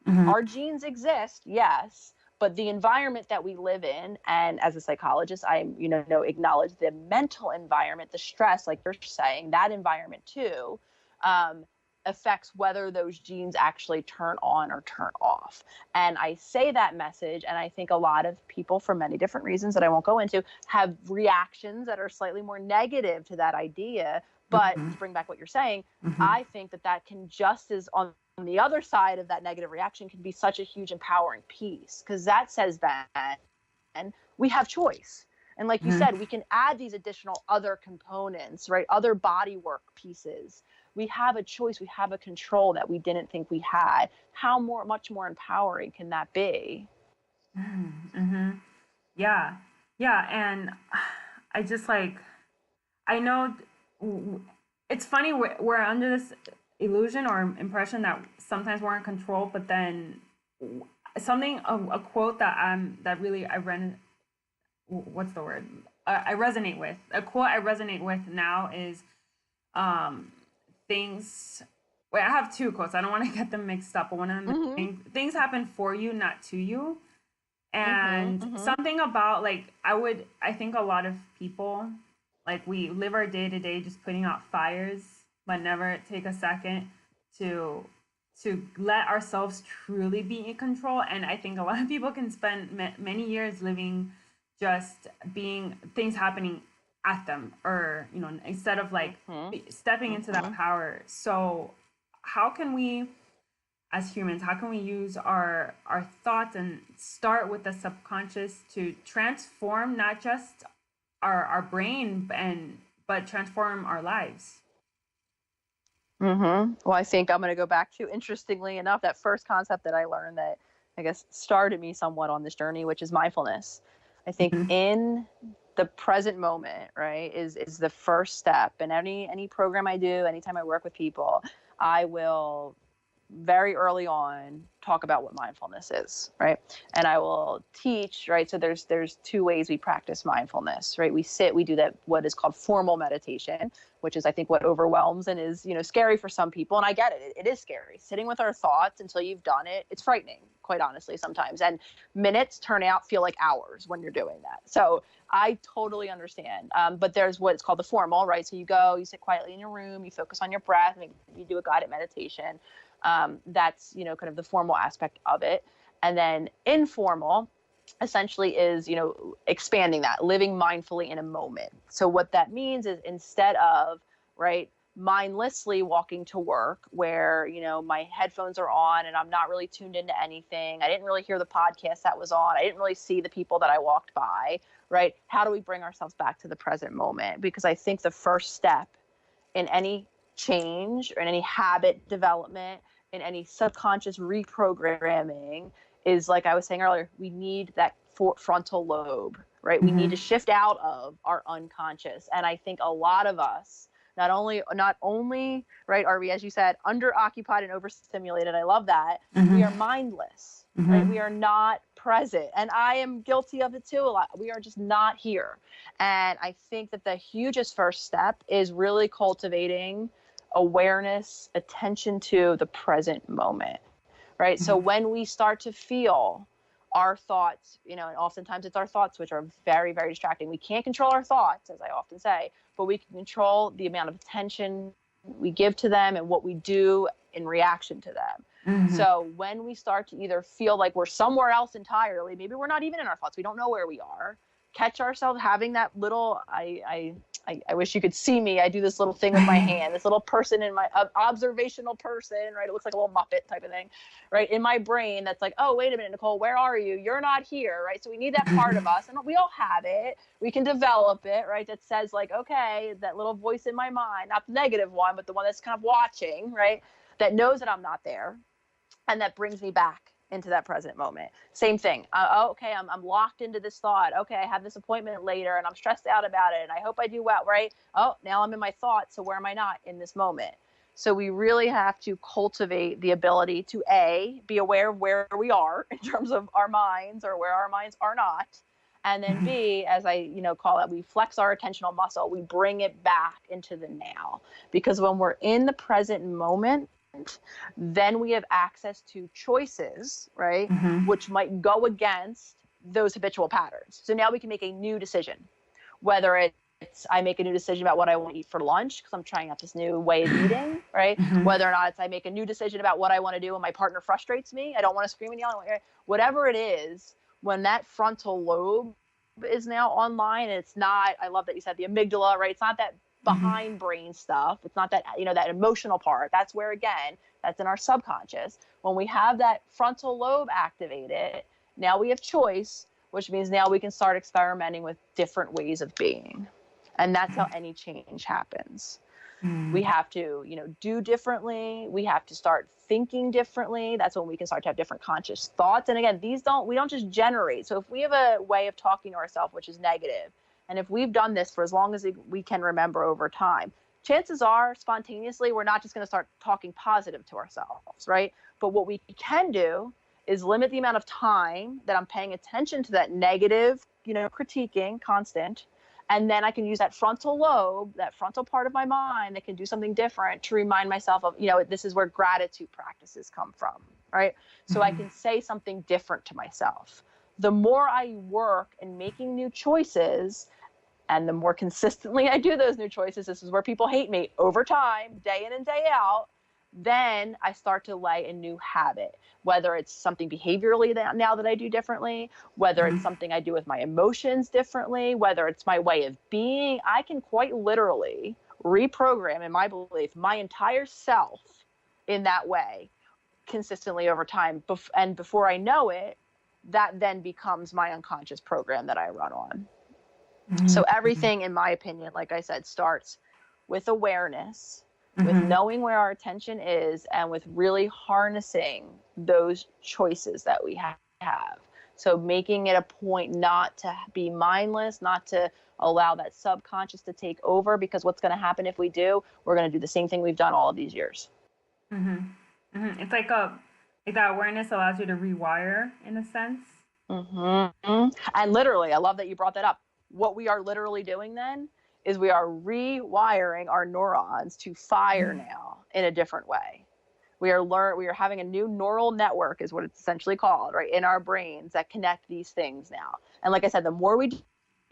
Mhm. our genes exist, yes, but the environment that we live in, and as a psychologist, I acknowledge the mental environment, the stress, like you're saying, that environment too, um, affects whether those genes actually turn on or turn off. And I say that message, and I think a lot of people, for many different reasons that I won't go into, have reactions that are slightly more negative to that idea. But Mhm. to bring back what you're saying, Mhm. I think that can just as on the other side of that negative reaction can be such a huge empowering piece, because that says that we have choice. And like you Mhm. said, we can add these additional other components, right? Other body work pieces. We have a choice. We have a control that we didn't think we had. Much more empowering can that be? Mhm. Yeah. Yeah, and I just, like, I know it's funny, we're under this illusion or impression that sometimes we're in control, but then something, a quote that really I read, what's the word, I resonate with, a quote I resonate with now is, um things wait, I have two quotes, I don't want to get them mixed up, but one of them Mm-hmm. is, things happen for you, not to you. Mm-hmm. And Mm-hmm. something about, like, I think a lot of people, like, we live our day to day just putting out fires, but never take a second to let ourselves truly be in control. And I think a lot of people can spend many years living just being things happening at them, or instead of like stepping into that power. So how can we, as humans, how can we use our thoughts and start with the subconscious to transform not just our brain but transform our lives? Well, I think I'm going to go back to, interestingly enough, that first concept that I learned that I guess started me somewhat on this journey, which is mindfulness. I think in the present moment, right, is the first step. And any program I do, anytime I work with people, I will very early on talk about what mindfulness is, right? And I will teach, right? So there's two ways we practice mindfulness, right? We do that, what is called formal meditation, which is, I think, what overwhelms and is, scary for some people. And I get it. It is scary. Sitting with our thoughts until you've done it, it's frightening, quite honestly, sometimes. And minutes feel like hours when you're doing that. So I totally understand. But there's what's called the formal, right? So you sit quietly in your room, you focus on your breath, maybe you do a guided meditation. That's, kind of the formal aspect of it. And then informal essentially is, expanding that, living mindfully in a moment. So what that means is, instead of, right, mindlessly walking to work where, my headphones are on and I'm not really tuned into anything. I didn't really hear the podcast that was on. I didn't really see the people that I walked by, right? How do we bring ourselves back to the present moment? Because I think the first step in any change or in any habit development, in any subconscious reprogramming, is, like I was saying earlier, we need that frontal lobe, right? We need to shift out of our unconscious. And I think a lot of us, not only, right, are we, as you said, underoccupied and overstimulated, I love that, we are mindless, right? We are not present. And I am guilty of it too a lot. We are just not here. And I think that the hugest first step is really cultivating awareness, attention to the present moment, right? So when we start to feel our thoughts, and oftentimes it's our thoughts which are very, very distracting. We can't control our thoughts, as I often say, but we can control the amount of attention we give to them and what we do in reaction to them. So when we start to either feel like we're somewhere else entirely, maybe we're not even in our thoughts, we don't know where we are, catch ourselves having that little, I wish you could see me. I do this little thing with my hand, this little person in my observational person, right? It looks like a little Muppet type of thing, right? In my brain, that's like, oh, wait a minute, Nicole, where are you? You're not here, right? So we need that part of us, and we all have it. We can develop it, right? That says, like, okay, that little voice in my mind, not the negative one, but the one that's kind of watching, right? That knows that I'm not there, and that brings me back into that present moment. Same thing. Okay, I'm locked into this thought. Okay, I have this appointment later and I'm stressed out about it and I hope I do well, right? Oh, now I'm in my thoughts. So where am I not in this moment? So we really have to cultivate the ability to be aware of where we are in terms of our minds, or where our minds are not. And then B, as I, call it, we flex our attentional muscle. We bring it back into the now. Because when we're in the present moment, then we have access to choices, right, which might go against those habitual patterns. So now we can make a new decision, whether it's I make a new decision about what I want to eat for lunch because I'm trying out this new way of eating, right? Whether or not it's I make a new decision about what I want to do when my partner frustrates me. I don't want to scream and yell. Whatever it is, when that frontal lobe is now online, and it's not, I love that you said the amygdala, right? It's not that behind brain stuff. It's not that, that emotional part. That's where, again, that's in our subconscious. When we have that frontal lobe activated, now we have choice, which means now we can start experimenting with different ways of being. And that's how any change happens. We have to, do differently. We have to start thinking differently. That's when we can start to have different conscious thoughts. And again, we don't just generate. So if we have a way of talking to ourselves, which is negative, and if we've done this for as long as we can remember over time, chances are spontaneously, we're not just going to start talking positive to ourselves, right? But what we can do is limit the amount of time that I'm paying attention to that negative, critiquing constant. And then I can use that frontal lobe, that frontal part of my mind that can do something different to remind myself of, this is where gratitude practices come from, right? So I can say something different to myself. The more I work in making new choices, And the more consistently I do those new choices, this is where people hate me, over time, day in and day out, then I start to lay a new habit, whether it's something behaviorally that now that I do differently, whether it's something I do with my emotions differently, whether it's my way of being. I can quite literally reprogram, in my belief, my entire self in that way consistently over time. And before I know it, that then becomes my unconscious program that I run on. So everything, in my opinion, like I said, starts with awareness, with knowing where our attention is, and with really harnessing those choices that we have. So making it a point not to be mindless, not to allow that subconscious to take over, because what's going to happen if we do? We're going to do the same thing we've done all of these years. It's like that awareness allows you to rewire, in a sense. And literally, I love that you brought that up. What we are literally doing then is we are rewiring our neurons to fire now in a different way. We are having a new neural network, is what it's essentially called, right, in our brains that connect these things now. And like I said, the more we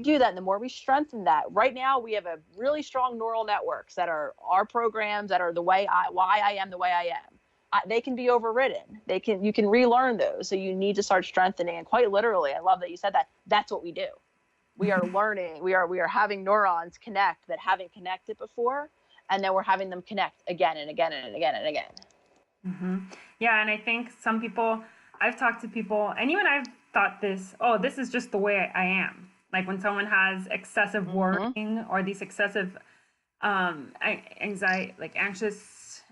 do that and the more we strengthen that, right now we have a really strong neural networks that are our programs, that are why I am the way I am. They can be overridden. You can relearn those. So you need to start strengthening. And quite literally, I love that you said that. That's what we do. We are learning. We are having neurons connect that haven't connected before, and then we're having them connect again and again and again and again. Yeah, and I think some people, I've talked to people, and even I've thought this is just the way I am. Like when someone has excessive worrying or these excessive anxiety, anxious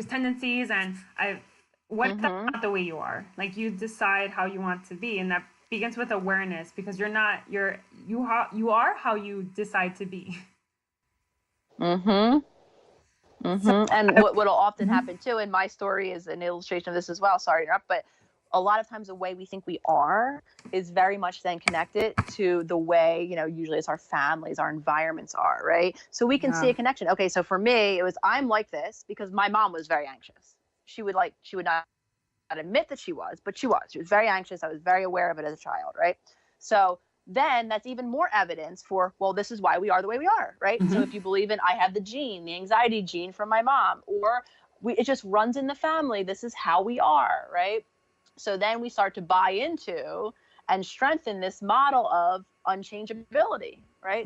tendencies, and that's not the way you are. Like you decide how you want to be, and that begins with awareness, because you are how you decide to be. And what'll often happen too, and my story is an illustration of this as well, sorry to interrupt, but a lot of times the way we think we are is very much then connected to the way, usually it's our families, our environments are, right? So we can see a connection. Okay, so for me, it was, I'm like this because my mom was very anxious. She would not admit that she was, but she was very anxious. I was very aware of it as a child, right? So then that's even more evidence for, well, this is why we are the way we are, right? So if you believe in, I have the anxiety gene from my mom, or it just runs in the family. This is how we are, right? So then we start to buy into and strengthen this model of unchangeability, right?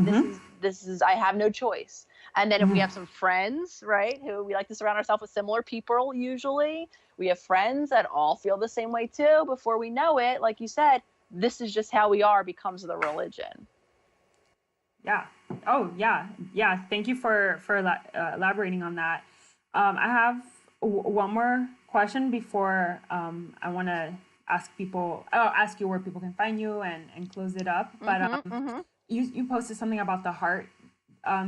This is I have no choice. And then if we have some friends, right, who we like to surround ourselves with similar people, usually we have friends that all feel the same way too. Before we know it, like you said, this is just how we are becomes the religion. Yeah. Oh, yeah. Yeah. Thank you for elaborating on that. I have one more question before I want to ask you where people can find you and close it up. But you posted something about the heart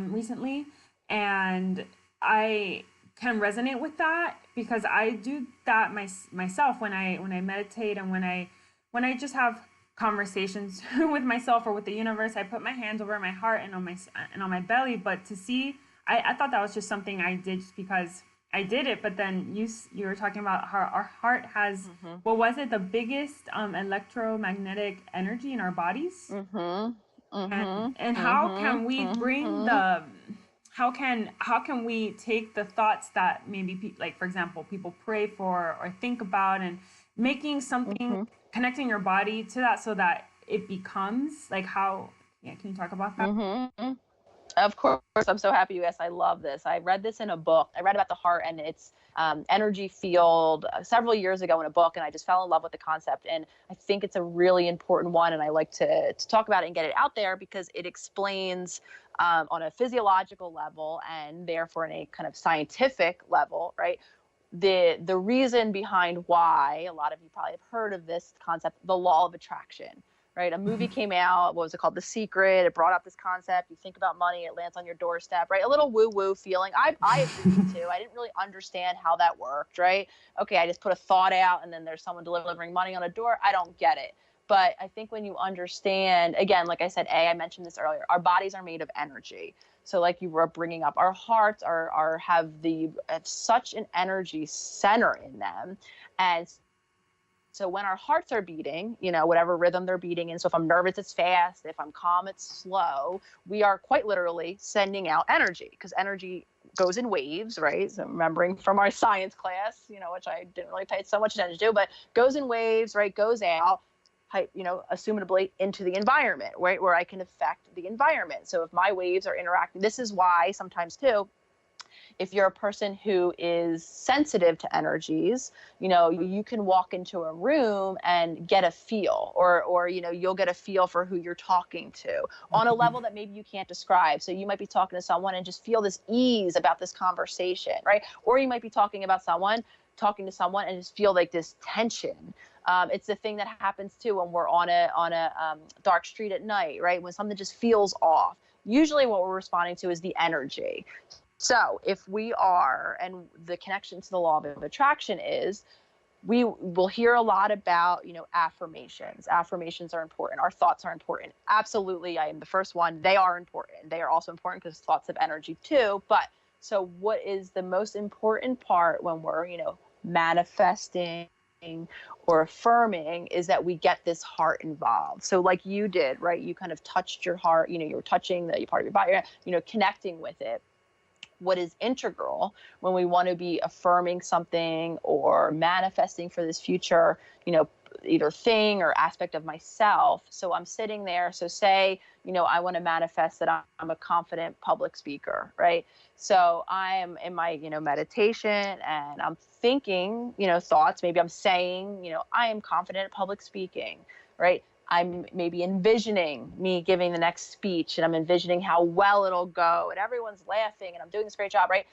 recently, and I can resonate with that because I do that myself when I meditate, and when I just have conversations with myself or with the universe. I put my hands over my heart and on my belly. But to see, I thought that was just something I did just because I did it. But then you were talking about how our heart has what was it, the biggest electromagnetic energy in our bodies, and how can we bring the how can we take the thoughts that maybe like, for example, people pray for or think about, and making something, connecting your body to that so that it becomes like how, can you talk about that? Of course. I'm so happy you asked. I love this. I read this in a book. I read about the heart and its energy field several years ago in a book, and I just fell in love with the concept. And I think it's a really important one, and I like to talk about it and get it out there because it explains on a physiological level, and therefore in a kind of scientific level, right, the reason behind why. A lot of you probably have heard of this concept, the law of attraction. Right, a movie came out. What was it called? The Secret. It brought up this concept. You think about money, it lands on your doorstep. Right, a little woo-woo feeling. I agreed to. I didn't really understand how that worked. Right. Okay, I just put a thought out, and then there's someone delivering money on a door. I don't get it. But I think when you understand, again, like I said, I mentioned this earlier. Our bodies are made of energy. So, like you were bringing up, our hearts have such an energy center in them, and So when our hearts are beating, whatever rhythm they're beating in, so if I'm nervous, it's fast. If I'm calm, it's slow. We are quite literally sending out energy, because energy goes in waves, right? So remembering from our science class, which I didn't really pay so much attention to, but goes in waves, right? Goes out, assumably into the environment, right? Where I can affect the environment. So if my waves are interacting, this is why sometimes too, if you're a person who is sensitive to energies, you can walk into a room and get a feel, or you'll get a feel for who you're talking to on a level that maybe you can't describe. So you might be talking to someone and just feel this ease about this conversation, right? Or you might be talking to someone and just feel like this tension. It's the thing that happens too when we're on a dark street at night, right? When something just feels off. Usually what we're responding to is the energy. So if we are, and the connection to the law of attraction is, we will hear a lot about, affirmations. Affirmations are important. Our thoughts are important. Absolutely. I am the first one. They are important. They are also important because thoughts have energy too. But so what is the most important part when we're, manifesting or affirming is that we get this heart involved. So like you did, right? You kind of touched your heart, you were touching the part of your body, connecting with it. What is integral when we want to be affirming something or manifesting for this future, either thing or aspect of myself. So I'm sitting there. So say, I want to manifest that I'm a confident public speaker, right? So I am in my, meditation, and I'm thinking, thoughts. Maybe I'm saying, I am confident at public speaking, right? I'm maybe envisioning me giving the next speech, and I'm envisioning how well it'll go, and everyone's laughing, and I'm doing this great job, right?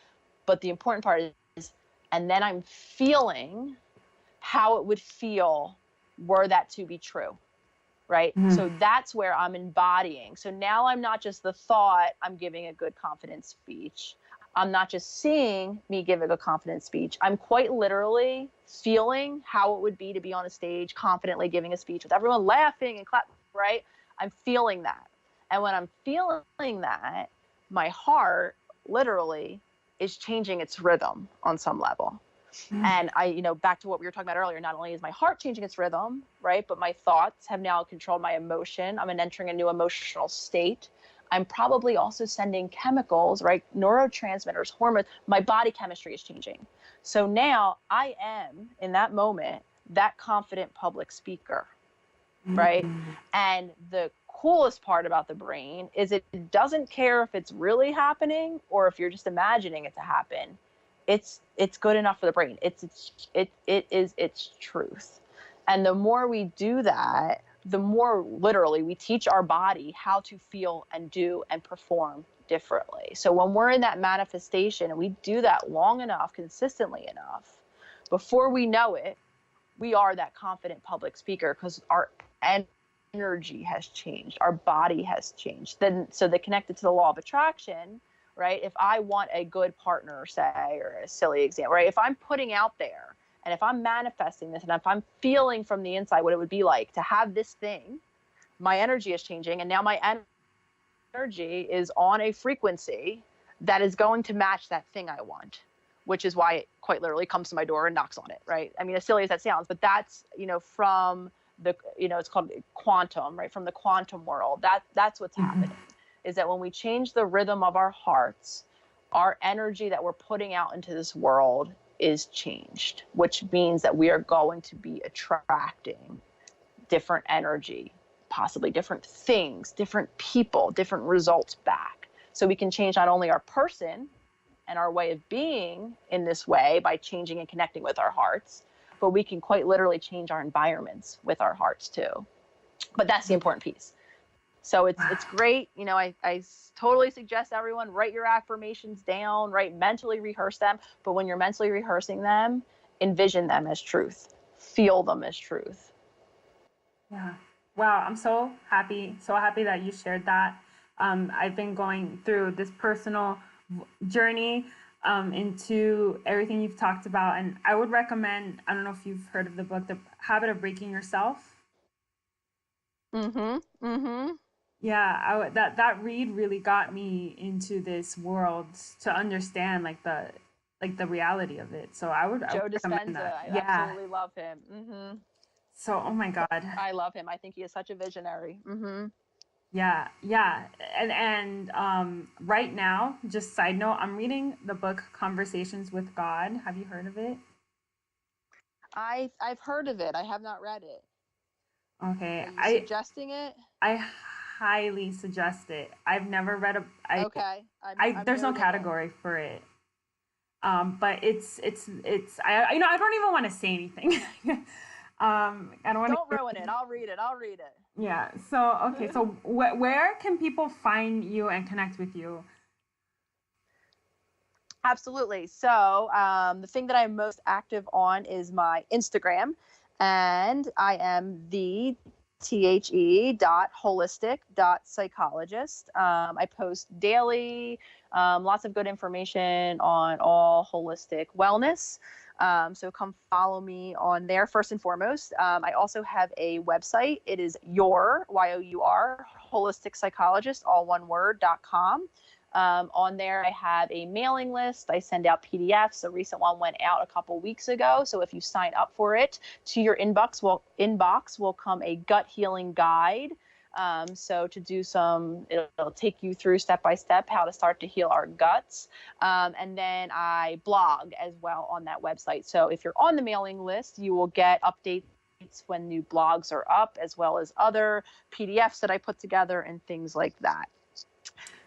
But the important part is, and then I'm feeling how it would feel were that to be true, right? Mm-hmm. So that's where I'm embodying. So now I'm not just the thought, I'm giving a good confident speech. I'm not just seeing me give a confident speech. I'm quite literally feeling how it would be to be on a stage confidently giving a speech with everyone laughing and clapping, right? I'm feeling that. And when I'm feeling that, my heart literally is changing its rhythm on some level. Mm. And I, back to what we were talking about earlier, not only is my heart changing its rhythm, right? But my thoughts have now controlled my emotion. I'm entering a new emotional state. I'm probably also sending chemicals, right? Neurotransmitters, hormones. My body chemistry is changing. So now I am, in that moment, that confident public speaker, right? Mm-hmm. And the coolest part about the brain is it doesn't care if it's really happening or if you're just imagining it to happen. It's good enough for the brain. It is its truth. And the more we do that, the more literally we teach our body how to feel and do and perform differently. So when we're in that manifestation and we do that long enough, consistently enough, before we know it, we are that confident public speaker because our energy has changed, our body has changed. So they're connected to the law of attraction, right? If I want a good partner, say, or a silly example, right? If I'm putting out there, and if I'm manifesting this, and if I'm feeling from the inside what it would be like to have this thing, my energy is changing. And now my energy is on a frequency that is going to match that thing I want, which is why it quite literally comes to my door and knocks on it, right? I mean, as silly as that sounds, but that's, from the, it's called quantum, right? From the quantum world, that's what's happening, is that when we change the rhythm of our hearts, our energy that we're putting out into this world is changed, which means that we are going to be attracting different energy, possibly different things, different people, different results back. So we can change not only our person and our way of being in this way by changing and connecting with our hearts, but we can quite literally change our environments with our hearts too. But that's the important piece. So it's great. I totally suggest everyone write your affirmations down, right? Mentally rehearse them. But when you're mentally rehearsing them, envision them as truth. Feel them as truth. Yeah. Wow. I'm so happy that you shared that. I've been going through this personal journey into everything you've talked about. And I would recommend, I don't know if you've heard of the book, The Habit of Breaking Yourself. Yeah, that read really got me into this world to understand the reality of it. So I would recommend that. I absolutely love him. So, oh my God. I love him. I think he is such a visionary. Yeah, yeah. And right now, just side note, I'm reading the book Conversations with God. Have you heard of it? I've heard of it. I have not read it. Okay. Are you suggesting it? I highly suggest it. I've never read Okay. I'm there's no noting it. category for it. But it's I I don't even want to say anything. I don't want Don't ruin it. I'll read it. Yeah. So, okay. So where can people find you and connect with you? Absolutely. So the thing that I'm most active on is my Instagram, and I am the holistic.psychologist. I post daily, lots of good information on all holistic wellness. So come follow me on there first and foremost. I also have a website. It is Y-O-U-R, Holistic Psychologist, all one word.com. On there, I have a mailing list. I send out PDFs. A recent one went out a couple weeks ago. So if you sign up for it, to your inbox will come a gut healing guide. So to do it'll take you through step by step how to start to heal our guts. And then I blog as well on that website. So if you're on the mailing list, you will get updates when new blogs are up, as well as other PDFs that I put together and things like that.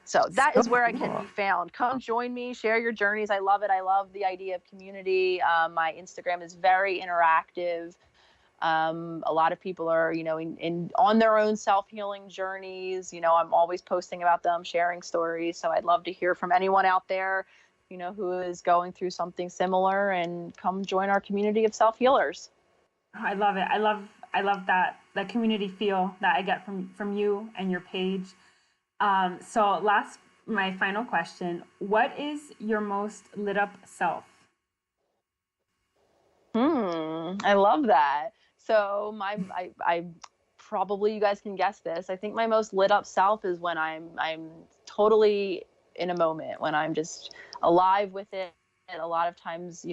So that is where I can be found. Come join me, share your journeys. I love it. I love the idea of community. My Instagram is very interactive. A lot of people are, on their own self-healing journeys. I'm always posting about them, sharing stories. So I'd love to hear from anyone out there, who is going through something similar, and come join our community of self-healers. I love it. I love that community feel that I get from you and your page. So my final question, what is your most lit up self? I love that. So I probably, you guys can guess this. I think my most lit up self is when I'm totally in a moment, when I'm just alive with it. And a lot of times,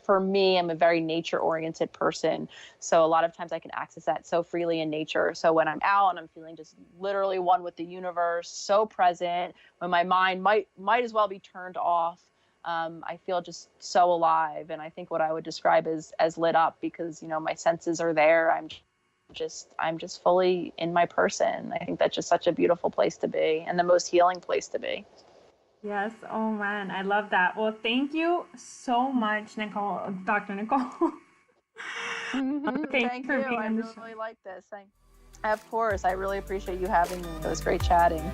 for me, I'm a very nature-oriented person. So a lot of times I can access that so freely in nature. So when I'm out and I'm feeling just literally one with the universe, so present, when my mind might as well be turned off, I feel just so alive. And I think what I would describe as lit up, because, my senses are there. I'm just fully in my person. I think that's just such a beautiful place to be, and the most healing place to be. Yes. Oh man, I love that. Well, thank you so much, Nicole, Dr. Nicole. Thank you. I really like this. Of course. I really appreciate you having me. It was great chatting.